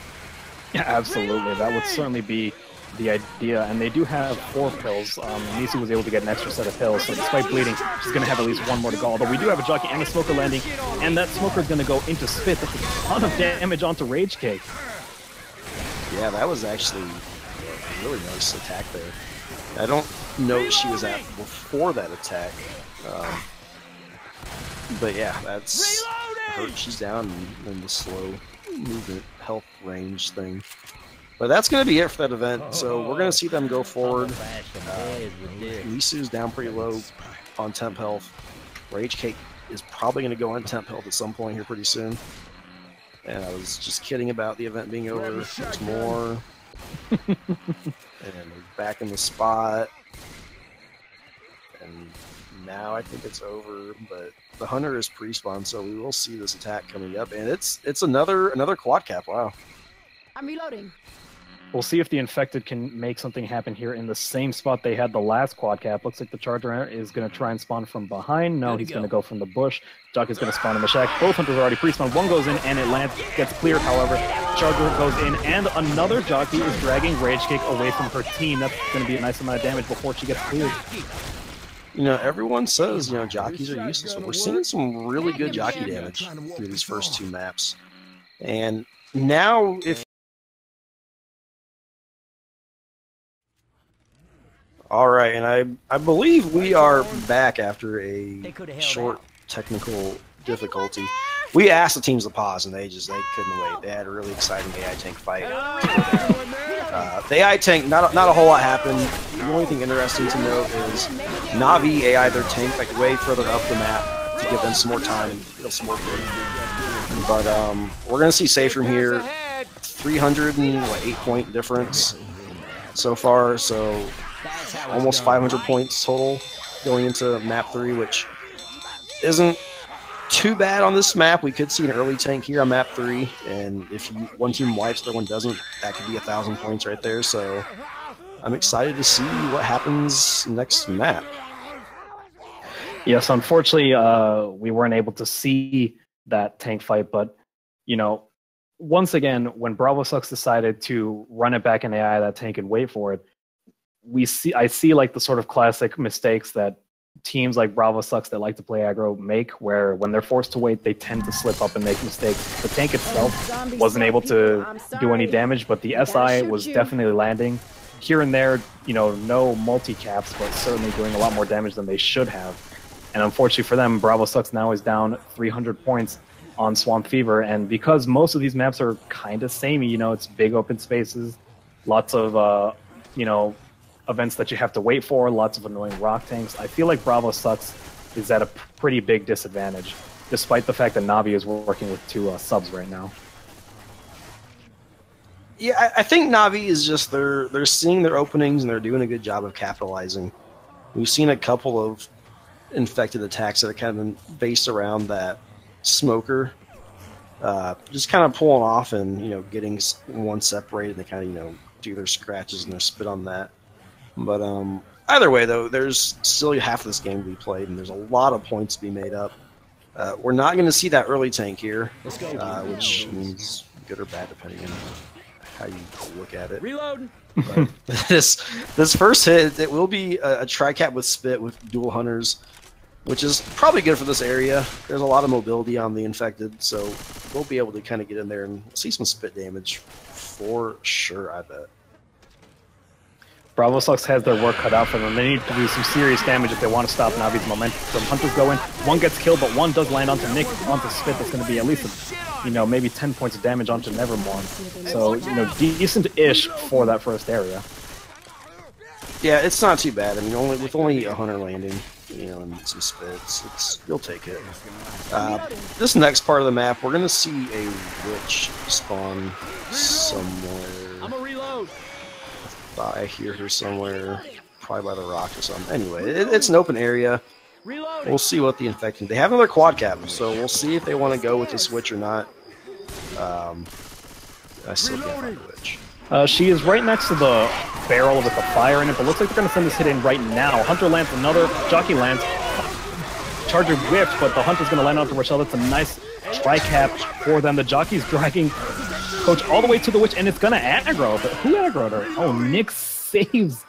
Yeah, absolutely. That would certainly be the idea. And they do have 4 pills. Nisi was able to get an extra set of pills, so despite bleeding, she's going to have at least 1 more to go. Although we do have a Jockey and a Smoker landing, and that Smoker is going to go into Spit. That's a ton of damage onto Rage Cake. Yeah, that was actually a really nice attack there. I don't know what she was at before that attack. But yeah, that's her. She's down in the slow movement health range thing. But that's going to be it for that event. So we're going to see them go forward. Lisu's down pretty low on temp health. Rage Cake is probably going to go on temp health at some point here pretty soon. And I was just kidding about the event being over. There's more. And we're back in the spot. And now I think it's over, but the Hunter is pre-spawn, so we will see this attack coming up, and it's another quad cap. Wow. I'm reloading. We'll see if the Infected can make something happen here in the same spot they had the last quad cap. Looks like the Charger is going to try and spawn from behind. No, he's going to go from the bush. Jock is going to spawn in the shack. Both Hunters are already pre-spawned. One goes in, and it lands, gets cleared, however. Charger goes in, and another Jockey is dragging Rage Cake away from her team. That's going to be a nice amount of damage before she gets cleared. You know, everyone says, you know, jockeys are useless, but we're seeing some really good jockey damage through these first 2 maps. And now, if... Alright, and I believe we are back after a short technical difficulty. We asked the teams to pause, and they couldn't wait. They had a really exciting AI tank fight. The AI tank, not a whole lot happened. The only thing interesting to note is Navi AI their tank like way further up the map to give them some more time and feel some more good. But we're gonna see Safe Room here. 308 point difference so far, so almost 500 points total going into map 3, which isn't too bad on this map. We could see an early tank here on map 3, and if one team wipes, the other one doesn't, that could be 1,000 points right there. So I'm excited to see what happens next map. Yes, unfortunately, we weren't able to see that tank fight, but you know, once again, when Bravo Sucks decided to run it back in AI that tank and wait for it, I see like the sort of classic mistakes that teams like Bravo Sucks that like to play aggro make, where when they're forced to wait, they tend to slip up and make mistakes. The tank itself wasn't able to do any damage, but the SI was definitely landing here and there, you know, no multi-caps, but certainly doing a lot more damage than they should have. And unfortunately for them, Bravo Sucks now is down 300 points on Swamp Fever, and because most of these maps are kind of samey, you know, it's big open spaces, lots of, you know, events that you have to wait for, lots of annoying rock tanks. I feel like Bravo Sucks is at a pretty big disadvantage, despite the fact that Navi is working with 2 subs right now. Yeah, I think Navi is just, they're seeing their openings and they're doing a good job of capitalizing. We've seen a couple of infected attacks that are kind of been based around that smoker, just kind of pulling off and, you know, getting one separated. They kind of, you know, do their scratches and their spit on that. But either way, though, there's still half of this game to be played, and there's a lot of points to be made up. We're not going to see that early tank here, which means good or bad depending on how you look at it. Reload. But this first hit, it will be a tri-cap with spit with dual hunters, which is probably good for this area. There's a lot of mobility on the infected, so we'll be able to kind of get in there and see some spit damage for sure, I bet. Bravo Sucks has their work cut out for them. They need to do some serious damage if they want to stop Navi's momentum. Some Hunters go in, one gets killed, but one does land onto Nick, onto Spit. That's going to be at least, you know, maybe 10 points of damage onto Nevermore. So, you know, decent-ish for that first area. Yeah, it's not too bad. I mean, with only 100 landing, you know, and some spits, you'll take it. This next part of the map, we're gonna see a witch spawn somewhere. I'm a reload. I hear her somewhere, probably by the rock or something. Anyway, it's an open area. Reloading. We'll see what the infecting. They have another quad cap, so we'll see if they want to go with this witch or not. I still can't find the witch. She is right next to the barrel with the fire in it, but looks like they're going to send this hit in right now. Hunter lands another, Jockey lands. Charger whips, but the Hunter's going to land onto Rochelle. That's a nice tri-cap for them. The Jockey's dragging Coach all the way to the witch, and it's going to aggro. But who aggroed her? Oh, Nick saves.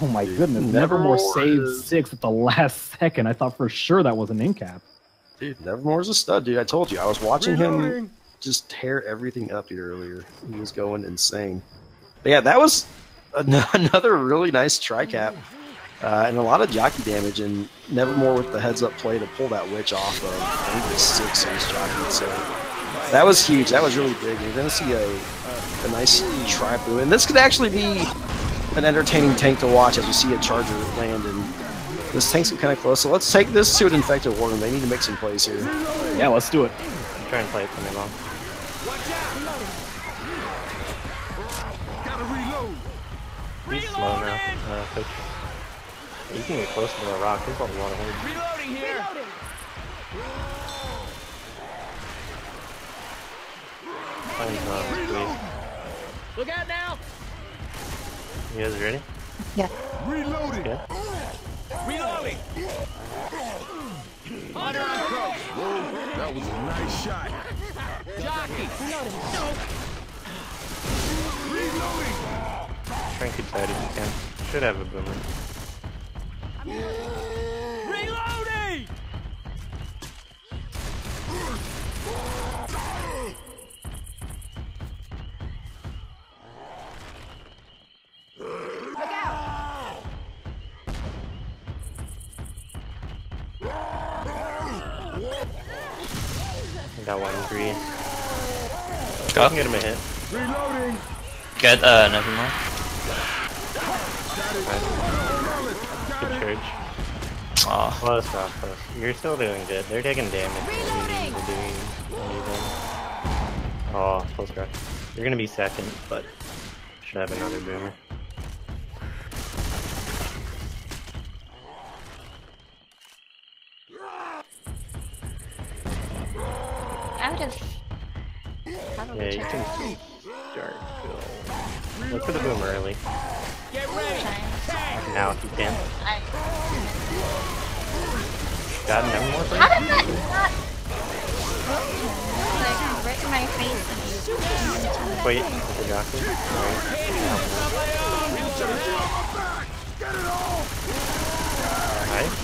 Oh my goodness, Nevermore saved 6 at the last second. I thought for sure that was an in-cap. Dude, Nevermore's a stud, dude. I told you. I was watching him just tear everything up earlier. He was going insane. But yeah, that was another really nice tri-cap. And a lot of jockey damage, and Nevermore with the heads-up play to pull that witch off of, I think it was 6 on his jockey. So that was huge. That was really big. You're going to see a nice tri-boo. And this could actually be an entertaining tank to watch as you see a Charger land, and this tank's kind of close. So let's take this to an Infected Warden. They need to make some plays here. Yeah, let's do it. Try and play it for me long. He's slow now, Coach. You can get close to the rock. There's a lot of horde. Reloading here. Look out now. You guys ready? Yeah. Reloading. Yeah. Reloading. Hunter on approach. Whoa, that was a nice shot. Jockey. Reloading. Try and keep tight if you can. Should have a boomer. Reloading. I got 1 3. Go. Get him a hit. Reloading. Good, Nevermore. Good charge. Aw. Close, close. You're still doing good. They're taking damage. They're doing anything. Oh, close crack. You're gonna be second, but should have another boomer. I would have probably Yeah, you checked can it. start. Go. Look for the boomer early. Get ready. Now if you can. I- Got Nevermore for you? How did that not? Like right in my face. Wait, with the jockey. Nice.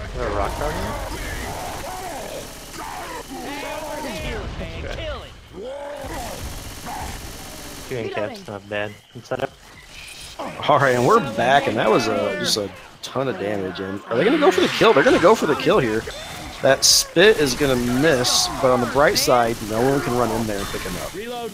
Is there a rock target? Doing caps not bad. Set up. All right, and we're back, and that was just a ton of damage. And are they going to go for the kill? They're going to go for the kill here. That spit is going to miss, but on the bright side, no one can run in there and pick him up. Reload.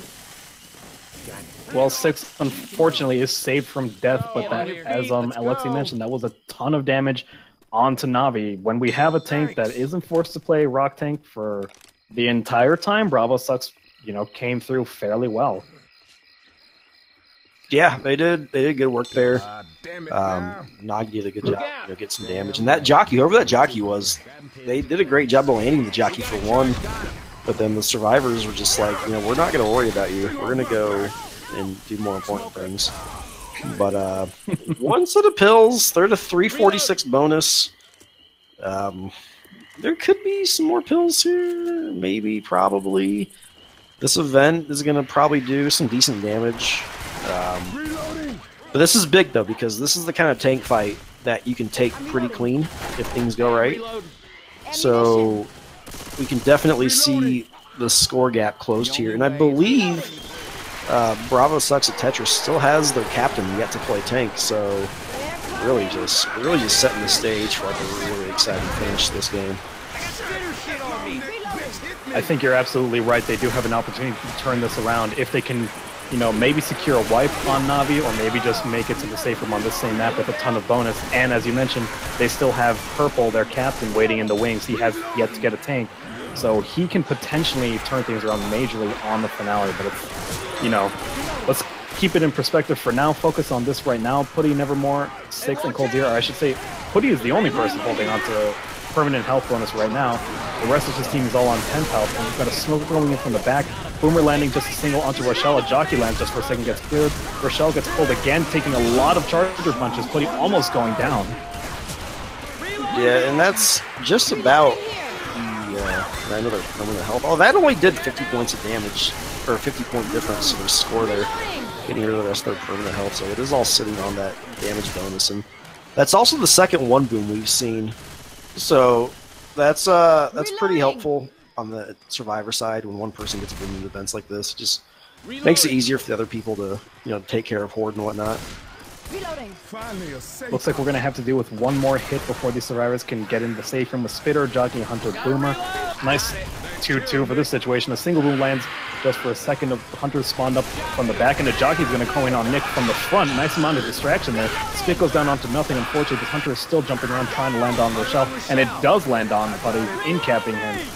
Well, 6 unfortunately is saved from death, but that, as Alexi mentioned, that was a ton of damage onto Navi. When we have a tank that isn't forced to play rock tank for the entire time, Bravo Sucks, you know, came through fairly well. Yeah, they did good work there. Nagi did a good job, you know, get some damage. And that jockey, whoever that jockey was, they did a great job of landing the jockey for one. But then the survivors were just like, you know, we're not going to worry about you. We're going to go and do more important things. But one set of pills, they're the 346 bonus. There could be some more pills here, maybe, probably. This event is going to probably do some decent damage. But this is big, though, because this is the kind of tank fight that you can take pretty clean if things go right. So we can definitely see the score gap closed here. And I believe Bravo Sucks at Tetris still has their captain yet to play tank. So really just setting the stage for like a really exciting finish to this game. I think you're absolutely right. They do have an opportunity to turn this around if they can maybe secure a wipe on Navi, or maybe just make it to the safe room on this same map with a ton of bonus. And as you mentioned, they still have Purple, their captain, waiting in the wings. He has yet to get a tank. So he can potentially turn things around majorly on the finale, but it's, let's keep it in perspective for now. Focus on this right now. Putty, Nevermore, 6, and Cold Zero. Or I should say, Putty is the only person holding on to permanent health bonus right now. The rest of his team is all on 10th health, and he's got a smoke rolling in from the back. Boomer landing just a single onto Rochelle. A jockey lands just for a second, gets cleared. Rochelle gets pulled again, taking a lot of charger punches. Putty almost going down. Yeah, and that's just about the another permanent health. Oh, that only did 50 points of damage, or a 50-point difference to their score there, getting rid of the rest of their permanent health. So it is all sitting on that damage bonus, and that's also the second one boom we've seen. So that's pretty helpful on the survivor side when one person gets a boom in events like this. It just makes it easier for the other people to take care of Horde and whatnot. Looks like we're going to have to deal with one more hit before these survivors can get in the safe room with Spitter, Jockey, Hunter, Boomer. Nice 2-2 for this situation. A single boom lands just for a second. Of Hunter spawned up from the back, and the Jockey's going to go in on Nick from the front. Nice amount of distraction there. Spit goes down onto nothing. Unfortunately, this Hunter is still jumping around trying to land on Rochelle, and it does land on, but he's in-capping him.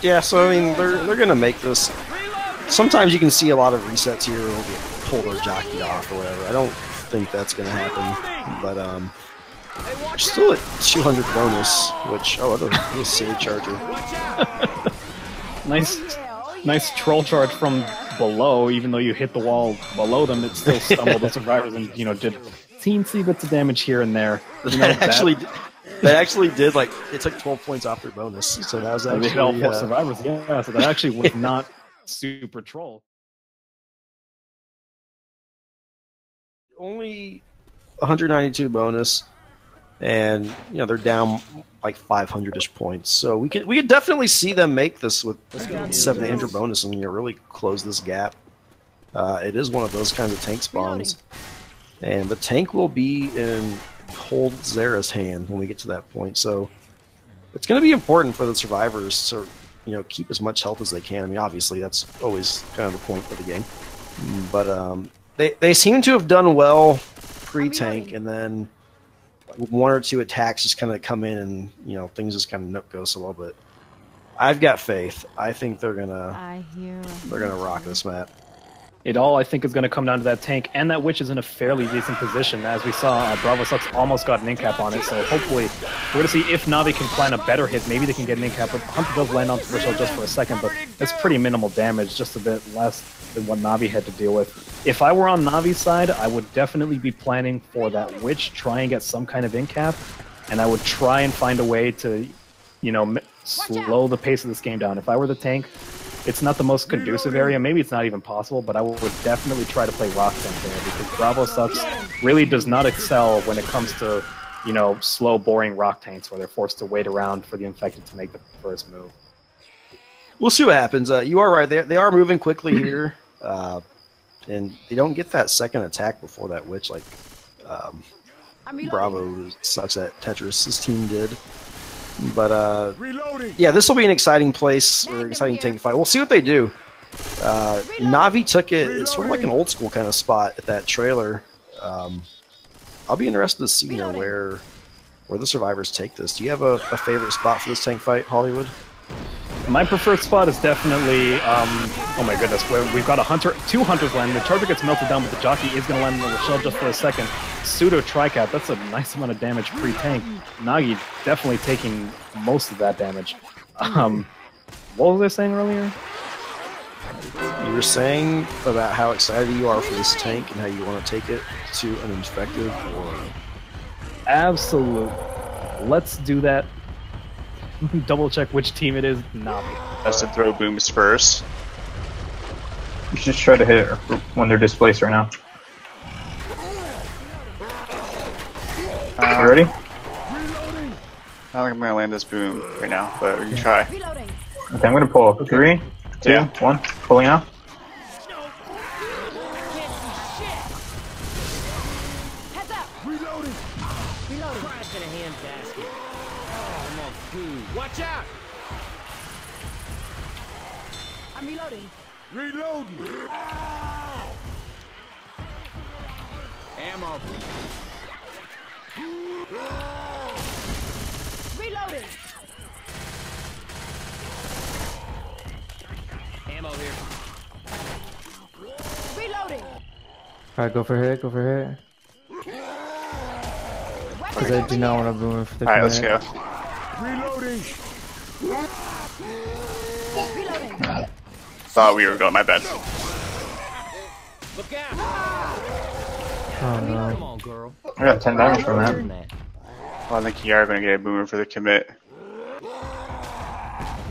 Yeah, so I mean, they're going to make this. Sometimes you can see a lot of resets here. They'll get pulled or jockeyed off or whatever. I don't think that's going to happen, but still at 200 bonus, which, oh, a save charger. nice troll charge from below. Even though you hit the wall below them, it still stumbled the survivors and did teensy bits of damage here and there. That actually did, like, it took 12 points off their bonus. So that was actually all 4 survivors. Yeah, so that actually was not super troll. Only 192 bonus, and they're down like 500-ish points. So we could definitely see them make this with 700 bonus and really close this gap. It is one of those kinds of tank spawns, and the tank will be in Hold Zera's hand when we get to that point. So it's going to be important for the survivors to keep as much health as they can. I mean, obviously that's always kind of the point of the game, but they seem to have done well pre-tank, and then one or two attacks just kind of come in, and things just kind of go so well. But I've got faith. I think they're gonna rock this map. It all, I think, is going to come down to that tank, and that Witch is in a fairly decent position. As we saw, Bravo Sucks almost got an in-cap on it, so hopefully we're going to see if Navi can plan a better hit. Maybe they can get an in-cap, but Hunter does land on Rochelle just for a second, but it's pretty minimal damage, just a bit less than what Navi had to deal with. If I were on Navi's side, I would definitely be planning for that Witch, try and get some kind of in-cap, and I would try and find a way to, slow the pace of this game down. If I were the tank, it's not the most conducive area. Maybe it's not even possible, but I would definitely try to play Rock Tank there, because Bravo Sucks really does not excel when it comes to, slow, boring Rock Tanks where they're forced to wait around for the Infected to make the first move. We'll see what happens. You are right. They are moving quickly here, and they don't get that second attack before that Witch like Bravo Sucks at Tetris. His team did. But yeah, this will be an exciting place, or an exciting tank fight. We'll see what they do. Navi took it. It's sort of like an old school kind of spot at that trailer. I'll be interested to see where the survivors take this. Do you have a favorite spot for this tank fight, Hollywood? My preferred spot is definitely, oh my goodness, we've got two Hunters landing. The Charger gets melted down, but the Jockey is going to land on the Rochelle just for a second. Pseudo Tricap, that's a nice amount of damage pre-tank. Nagi definitely taking most of that damage. What was I saying earlier? You were saying about how excited you are for this tank and how you want to take it to an Infected, or... Absolutely. Let's do that. Double check which team it is. Navi. Has to throw booms first. You should just try to hit it when they're displaced right now. You ready? I don't think I'm gonna land this boom right now, but we can try. Okay, I'm gonna pull. 3, 2, 1. Pulling out. Watch out! I'm reloading. Reloading. Ammo. Reloading. Ammo here. Reloading. Alright, go for hit, go for hit. Because I do not want to boom for the Alright, let's commit. go. Reloading. Thought we were going, my bad. Look out. Oh Come no. on, girl. I got 10 damage from that. Well, I think you are going to get a boomer for the commit.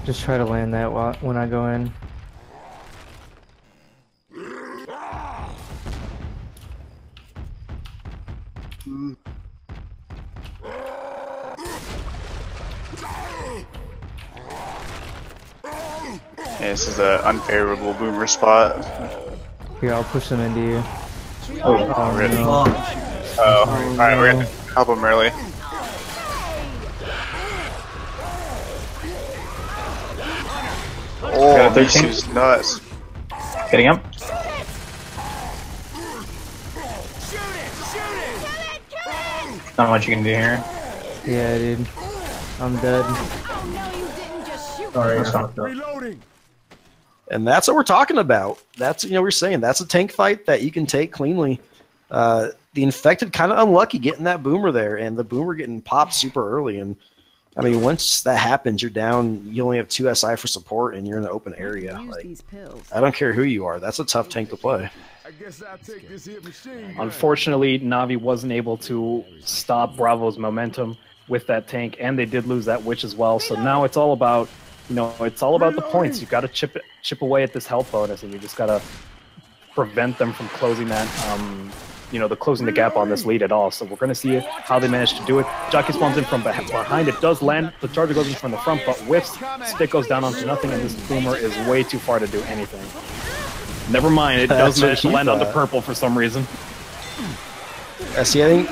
Just try to land that when I go in. Yeah, this is an unfavorable boomer spot. Here, I'll push them into you. Oh, really? No. Oh, alright, we're going to help him early. Oh, this is nuts. Getting him. Not much you can do here. Yeah, dude. I'm dead. Sorry, That's I fine. fucked up. Reloading. And that's what we're talking about. That's, you know, we're saying that's a tank fight that you can take cleanly. The infected kind of unlucky getting that boomer there, and the boomer getting popped super early. And I mean, once that happens, you're down. You only have 2 SI for support, and you're in an open area. Like, I don't care who you are. That's a tough tank to play. I guess I'll take this here machine. Unfortunately, Navi wasn't able to stop Bravo's momentum with that tank, and they did lose that witch as well. So now it's all about, you know, it's all about the points. You've got to chip away at this health bonus, and you just got to prevent them from closing that, you know, closing the gap on this lead at all. So we're going to see how they manage to do it. Jockey spawns in from behind. It does land. The charger goes in from the front, but whiffs. Stick goes down onto nothing, and this boomer is way too far to do anything. Never mind, it does manage to land onto purple for some reason. See, I think,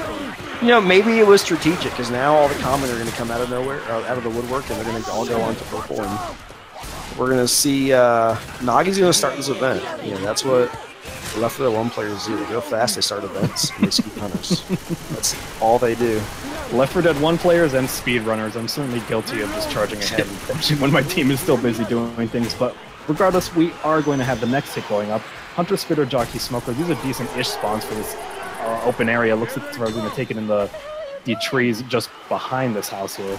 you know, maybe it was strategic, because now all the common are going to come out of nowhere, out of the woodwork, and they're going to all go onto purple. And we're going to see Nagi's going to start this event. You know, that's what Left 4 Dead 1 players do. They go fast, they start events, and they scoop hunters. That's all they do. Left 4 Dead 1 players and speedrunners, I'm certainly guilty of just charging ahead when my team is still busy doing things, but regardless, we are going to have the next hit going up. Hunter, Spitter, Jockey, Smoker. These are decent-ish spawns for this open area. Looks like they're going to take it in the trees just behind this house here.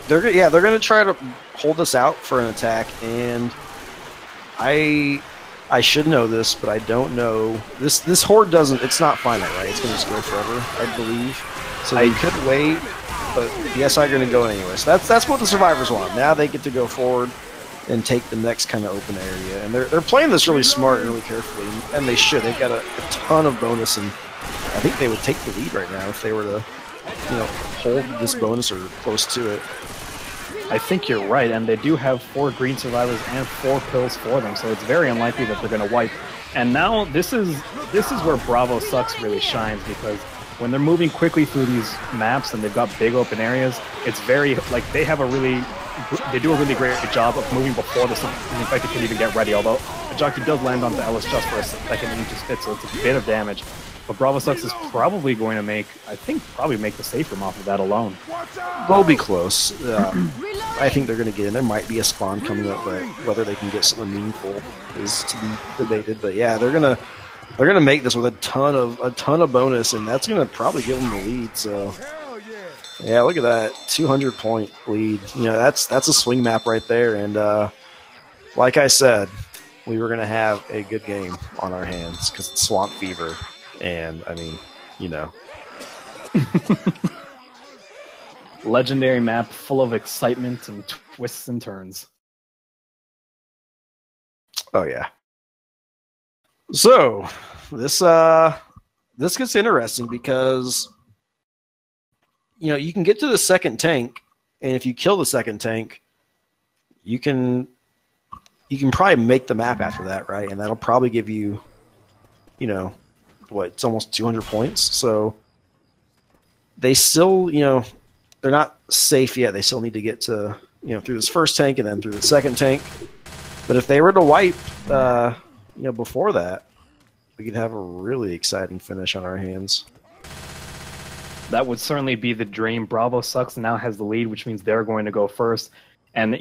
They're going to try to hold us out for an attack, and I should know this, but I don't know. This horde doesn't. It's not finite, right? It's going to just go forever, I believe. So they could wait, but the SI are going to go anyway. So that's what the survivors want. Now they get to go forward and take the next kind of open area. And they're playing this really smart and really carefully, and they should. They've got a ton of bonus, and I think they would take the lead right now if they were to, you know, hold this bonus or close to it. I think you're right, and they do have 4 green survivors and 4 pills for them, so it's very unlikely that they're going to wipe. And now this is where Bravo Sucks really shines, because when they're moving quickly through these maps and they've got big open areas, it's very, like, they do a really great job of moving before the infected can even get ready, although the Jockey does land onto Ellis just for a second and he just hits, so it's a bit of damage. But Bravo Sucks is probably going to make the safe room off of that alone. They'll be close. I think they're going to get in. There might be a spawn coming up, but whether they can get something meaningful is to be debated. But yeah, they're gonna make this with a ton of bonus, and that's gonna probably give them the lead. So yeah, look at that 200-point lead. You know, that's a swing map right there. And like I said, we were gonna have a good game on our hands because it's Swamp Fever. And I mean, you know, legendary map full of excitement and twists and turns. Oh yeah. So this gets interesting because, you know, you can get to the second tank, and if you kill the second tank, you can probably make the map after that, right? And that'll probably give you, you know, what, it's almost 200 points. So they still, you know, they're not safe yet. They still need to get to, you know, through this first tank and then through the second tank. But if they were to wipe, before that, we could have a really exciting finish on our hands. That would certainly be the dream. Bravo sucks and now has the lead, which means they're going to go first. And,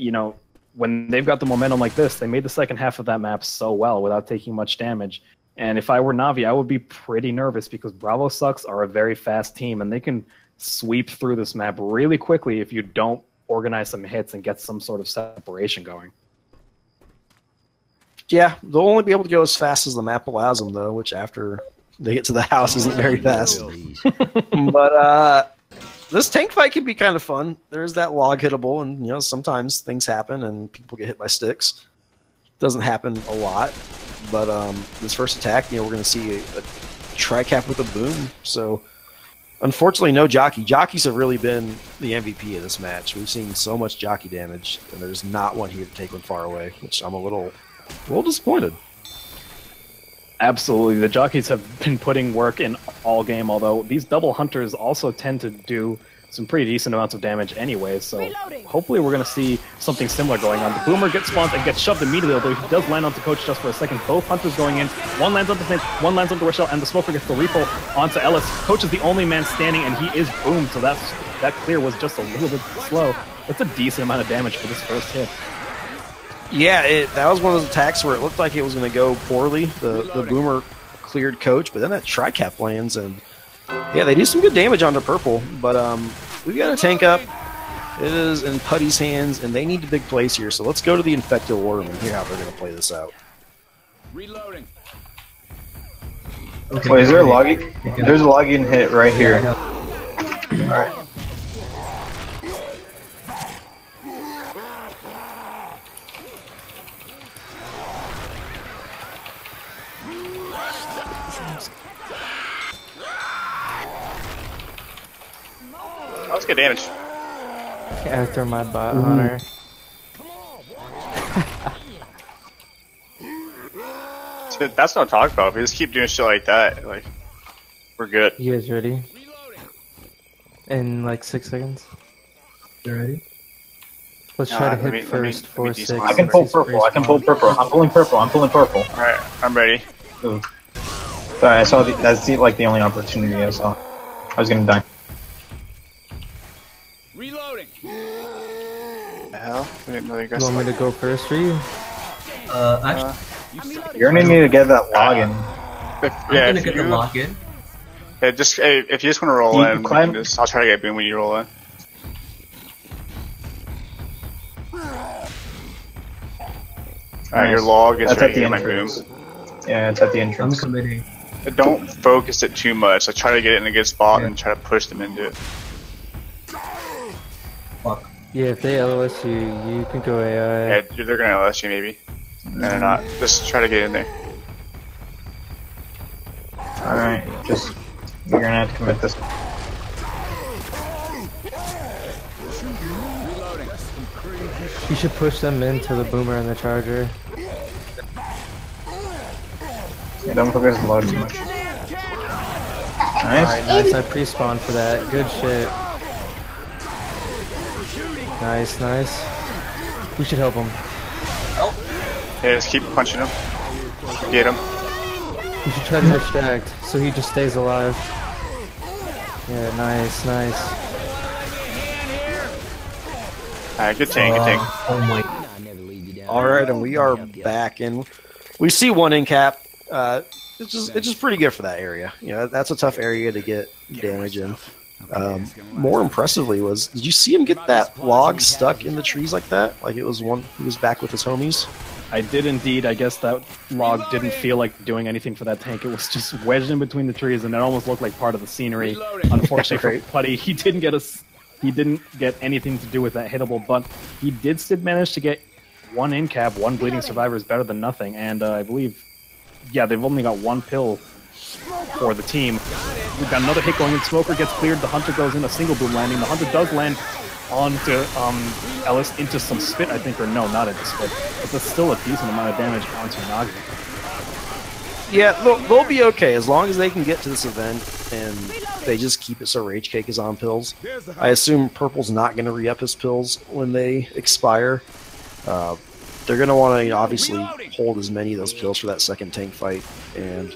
when they've got the momentum like this, they made the second half of that map so well without taking much damage. And if I were Navi, I would be pretty nervous because Bravo sucks are a very fast team, and they can sweep through this map really quickly if you don't organize some hits and get some sort of separation going. Yeah, they'll only be able to go as fast as the map allows them, though, which after they get to the house isn't very fast. But this tank fight can be kind of fun. There's that log hittable, and sometimes things happen and people get hit by sticks. Doesn't happen a lot, but this first attack, we're going to see a tri-cap with a boom. So unfortunately, no jockey. Jockeys have really been the MVP of this match. We've seen so much jockey damage, and there's not one here to take one far away, which I'm a little disappointed. Absolutely. The jockeys have been putting work in all game, although these double hunters also tend to do some pretty decent amounts of damage anyway, so hopefully we're going to see something similar going on. The boomer gets spawned and gets shoved immediately, although he does land onto Coach just for a second. Both hunters going in. One lands on the Finch, one lands on the Rochelle, and the smoker gets the repo onto Ellis. Coach is the only man standing, and he is boomed, so that clear was just a little bit slow. That's a decent amount of damage for this first hit. Yeah, that was one of those attacks where it looked like it was going to go poorly. The boomer cleared Coach, but then that tri-cap lands, and yeah, they do some good damage onto purple, but we've got a tank up. It is in Putty's hands, and they need a big plays here, so let's go to the Infected Worm and hear how they're going to play this out. Reloading. Okay, wait, is there a login? There's a login hit right here. Alright. Let's get damage. After my bot hunter. That's what I'm talking about. If we just keep doing shit like that, we're good. You guys ready? In like 6 seconds. You ready? Let's try to hit first. 4, 6. I can pull purple. I can pull purple. I'm pulling purple. I'm pulling purple. Alright, I'm ready. Ooh. Sorry, I saw that's like the only opportunity I saw. I was gonna die. Reloading. The hell? I didn't know you guys. You want me to go first for you? Actually, You're gonna need to get that login. I'm gonna get the login. Yeah, if you just want to roll in, I'll try to get boom when you roll in. Alright, your log is ready to get my boom. Yeah, it's at the entrance. I'm committing. Don't focus it too much. I try to get it in a good spot and try to push them into it. Fuck. Yeah, if they LOS you, you can go AI. Yeah, they're gonna LS you maybe. No, they're not. Just try to get in there. Alright, you're gonna have to commit this. You should push them into the boomer and the charger. Yeah, don't focus the log too much. Nice. Alright, nice. I pre-spawned for that. Good shit. Nice, nice. We should help him. Yeah, just keep punching him. Get him. We should try to distract so he just stays alive. Yeah, nice, nice. Alright, good tank, good tank. Oh my. Alright, and we are back, and we see one in cap. It's just pretty good for that area. That's a tough area to get damage in. More impressively did you see him get that log stuck in the trees like that? Like he was back with his homies? I did indeed. I guess that log didn't feel like doing anything for that tank. It was just wedged in between the trees, and it almost looked like part of the scenery. Unfortunately for Putty, he didn't get anything to do with that hittable, but he did still manage to get one in cap. One bleeding survivor is better than nothing, and I believe, yeah, they've only got one pill for the team. We've got another hit going in. Smoker gets cleared. The Hunter goes in, a single boom landing. The Hunter does land onto Ellis into some spit, I think, or no, not into spit. But that's still a decent amount of damage onto Navi. Yeah, they'll be okay as long as they can get to this event and they just keep it so Rage Cake is on pills. I assume Purple's not going to re-up his pills when they expire. they're going to want to obviously hold as many of those kills for that second tank fight, and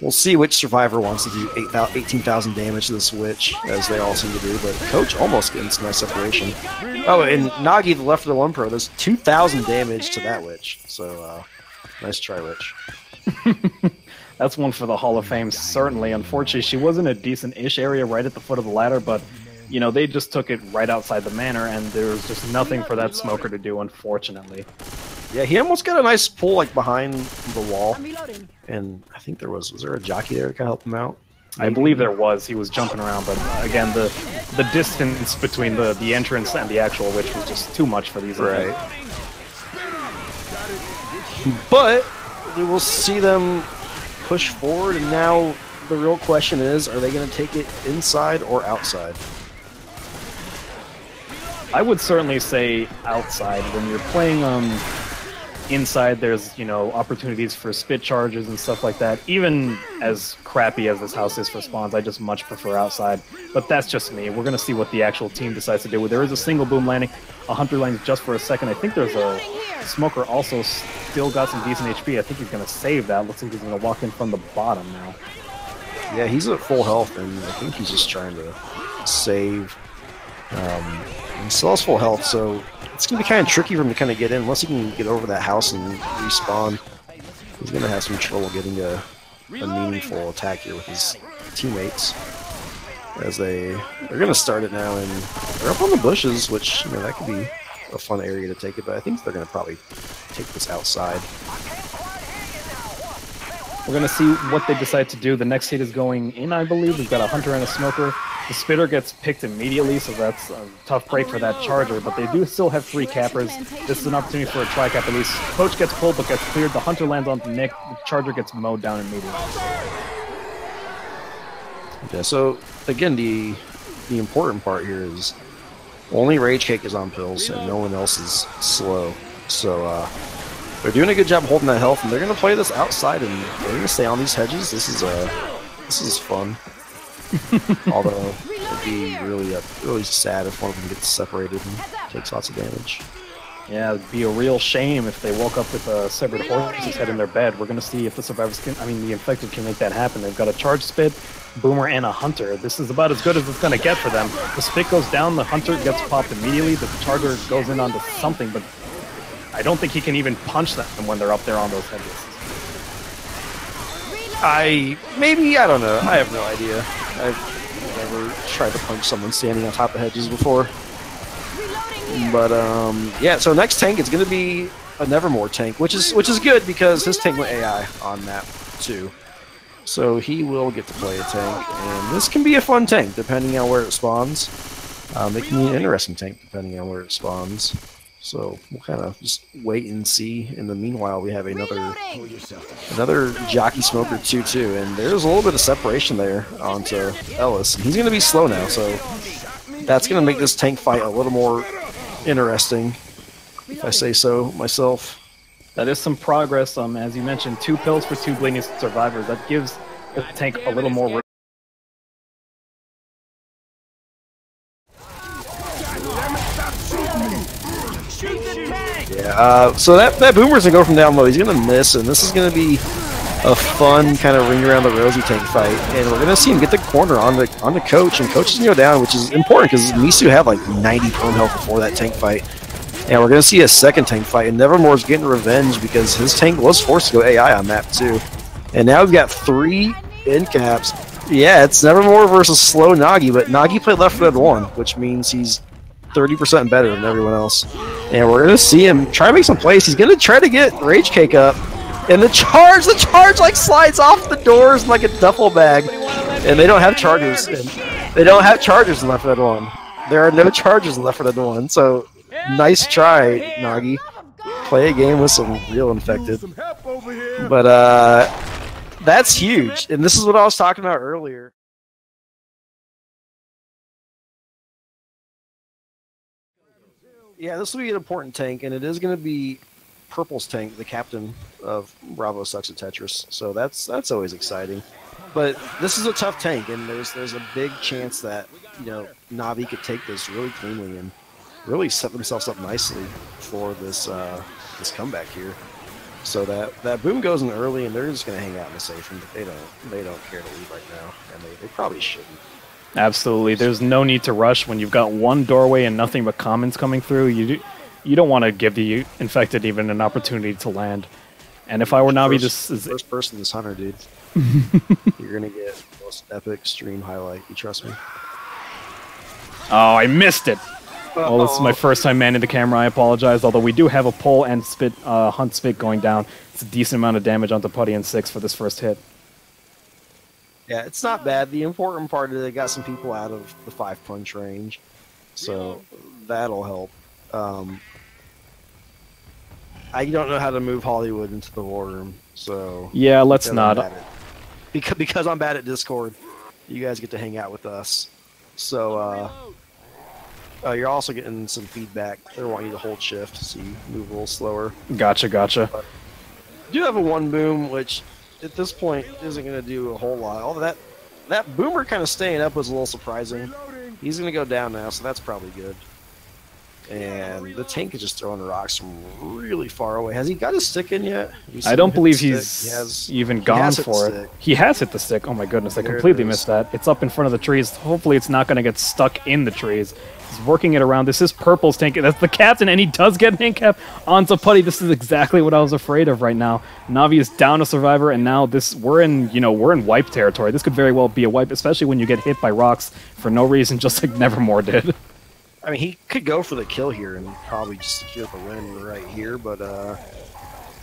we'll see which survivor wants to do 18,000 damage to this witch, as they all seem to do, but Coach almost getting some nice separation. Oh, and Nagi, the left of the 1 pro, does 2,000 damage to that witch, so nice try, witch. That's one for the Hall of Fame, certainly. Unfortunately, she was in a decent-ish area right at the foot of the ladder, but, you know, they just took it right outside the manor, and there was just nothing for that smoker to do, unfortunately. Yeah, he almost got a nice pull, like, behind the wall, and I think was there a jockey there to kind of help him out? I believe there was. He was jumping around, but, again, the distance between the entrance and the actual witch was just too much for these. Right. But we will see them push forward, and now the real question is, are they going to take it inside or outside? I would certainly say outside. When you're playing inside, there's, you know, opportunities for spit charges and stuff like that. Even as crappy as this house is for spawns, I just much prefer outside. But that's just me. We're going to see what the actual team decides to do. There is a single boom landing. A hunter lands just for a second. I think there's a smoker also still got some decent HP. I think he's going to save that. Looks like he's going to walk in from the bottom now. Yeah, he's at full health, and I think he's just trying to save. He still has full health, so it's going to be kind of tricky for him to kind of get in. Unless he can get over that house and respawn, he's going to have some trouble getting a meaningful attack here with his teammates. As they're going to start it now, and they're up on the bushes, which, you know, that could be a fun area to take it, but I think they're going to probably take this outside. We're going to see what they decide to do. The next hit is going in, I believe. We've got a hunter and a smoker. The spitter gets picked immediately, so that's a tough break for that charger, but they do still have 3 cappers. This is an opportunity for a tri-cap at least. Coach gets pulled but gets cleared. The hunter lands on the Nick. The charger gets mowed down immediately. Yeah, so again, the important part here is only Rage Cake is on pills and no one else is slow. So they're doing a good job holding that health, and they're going to play this outside, and they're going to stay on these hedges. This is fun. Although it'd be really sad if one of them gets separated and takes lots of damage. Yeah, it'd be a real shame if they woke up with a severed horse's head in their bed. We're going to see if the survivors can, the infected can make that happen. They've got a charge spit, boomer, and a hunter. This is about as good as it's going to get for them. The spit goes down, the hunter gets popped immediately, the charger goes in onto something, but I don't think he can even punch them when they're up there on those hedges. I don't know. I have no idea. I've never tried to punch someone standing on top of hedges before. But yeah. So next tank is going to be a Nevermore tank, which is good because his tank went AI on map 2, so he will get to play a tank, and this can be a fun tank depending on where it spawns. It can be an interesting tank depending on where it spawns. So we'll kind of just wait and see. In the meanwhile, we have another Jockey Smoker 2-2, and there's a little bit of separation there onto Ellis. And he's going to be slow now, so that's going to make this tank fight a little more interesting, if I say so myself. That is some progress. As you mentioned, 2 pills for 2 bleeding survivors. That gives the tank a little more. Yeah, so that boomer's gonna go from down low. He's gonna miss, and this is gonna be a fun kind of ring around the rosy tank fight. And we're gonna see him get the corner on the Coach, and Coach is gonna go down, which is important because Misu had like 90 perm health before that tank fight. And we're gonna see a second tank fight, and Nevermore's getting revenge because his tank was forced to go AI on map 2. And now we've got 3 end caps. Yeah, it's Nevermore versus slow Nagi, but Nagi played Left 4 Dead 1, which means he's 30% better than everyone else. And we're going to see him try to make some plays. He's going to try to get Rage Cake up. And the charge like slides off the doors like a duffel bag. And they don't have chargers. And they don't have chargers in Left 4 Dead 1. There are no chargers in Left 4 Dead 1. So nice try, Nagi. Play a game with some real infected. But that's huge. And this is what I was talking about earlier. Yeah, this will be an important tank, and it is going to be Purple's tank, the captain of Bravo Sucks at Tetris. So that's always exciting. But this is a tough tank, and there's a big chance that Navi could take this really cleanly. And really set themselves up nicely for this this comeback here. So that boom goes in early, and they're just going to hang out in the safe, and they don't care to leave right now, and they probably shouldn't. Absolutely. There's no need to rush when you've got one doorway and nothing but commons coming through. You don't want to give the infected even an opportunity to land. And if I were Navi, this is first person this hunter, dude. You're gonna get the most epic stream highlight. You trust me? Oh, I missed it. Well, this is my first time manning the camera. I apologize. Although we do have a pull and spit, hunt spit going down. It's a decent amount of damage onto Putty and 6 for this first hit. Yeah, it's not bad. The important part is they got some people out of the 5-punch range, so that'll help. I don't know how to move Hollywood into the war room, so yeah, let's not. Because I'm bad at Discord, you guys get to hang out with us. So you're also getting some feedback. They want you to hold shift, so you move a little slower. Gotcha. But you do have a 1 boom, which at this point isn't going to do a whole lot. Although that boomer kind of staying up was a little surprising. He's going to go down now, so that's probably good. And the tank is just throwing rocks from really far away. Has he got his stick in yet? I don't believe he's even gone for it. He has hit the stick. Oh my goodness, I completely missed that. It's up in front of the trees. Hopefully it's not going to get stuck in the trees. He's working it around. This is Purple's tank. That's the captain, and he does get an incap onto Putty. This is exactly what I was afraid of right now. Navi is down a survivor, and now we're in wipe territory. This could very well be a wipe, especially when you get hit by rocks for no reason, just like Nevermore did. I mean, he could go for the kill here and probably just secure the win right here, but I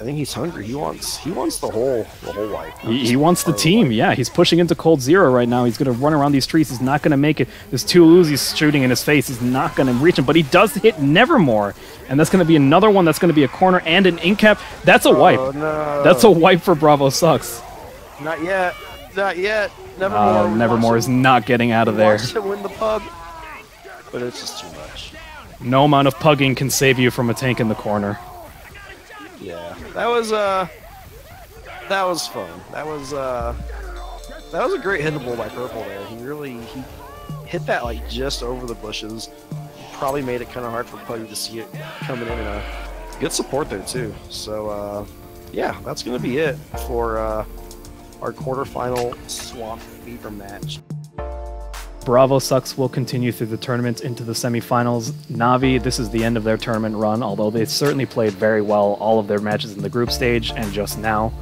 think he's hungry. He wants the whole wipe. He wants the team. Yeah, he's pushing into Cold Zero right now. He's going to run around these trees. He's not going to make it. There's 2 Uzis shooting in his face. He's not going to reach him, but he does hit Nevermore, and that's going to be another one. That's going to be a corner and an incap. That's a wipe. No. That's a wipe for Bravo Sucks. Not yet. Not yet. Nevermore. Nevermore is not getting out of there. Wants to win the pug. But it's just too much. No amount of pugging can save you from a tank in the corner. Yeah, that was fun. That was a great hittable by Purple there. He hit that like just over the bushes. Probably made it kind of hard for Puggy to see it coming in, and good support there too. So yeah, that's gonna be it for our quarterfinal Swamp Fever match. Bravo Sucks will continue through the tournament into the semifinals. Navi, this is the end of their tournament run, although they certainly played very well all of their matches in the group stage and just now.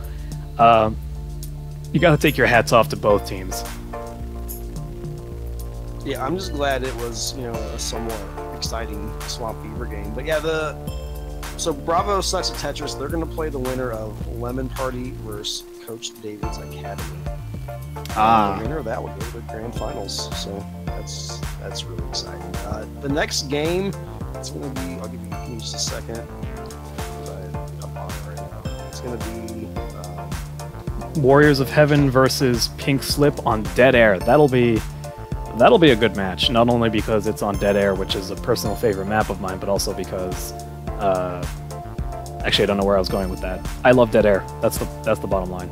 You got to take your hats off to both teams. Yeah, I'm just glad it was, a somewhat exciting Swamp Fever game. But yeah, so Bravo Sucks at Tetris. They're going to play the winner of Lemon Party versus Coach David's Academy. The winner of that will go to the grand finals, so that's really exciting. The next game, it's going to be, I'll give you just a second. I'm on it right now. It's going to be Warriors of Heaven versus Pink Slip on Dead Air. That'll be a good match, not only because it's on Dead Air, which is a personal favorite map of mine, but also because actually I don't know where I was going with that. I love Dead Air. That's the bottom line.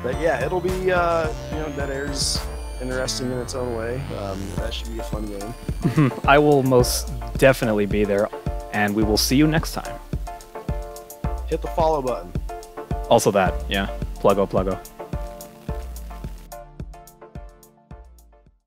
But yeah, it'll be, Dead Air's interesting in its own way. That should be a fun game. I will most definitely be there, and we will see you next time. Hit the follow button. Also that, yeah. Pluggo.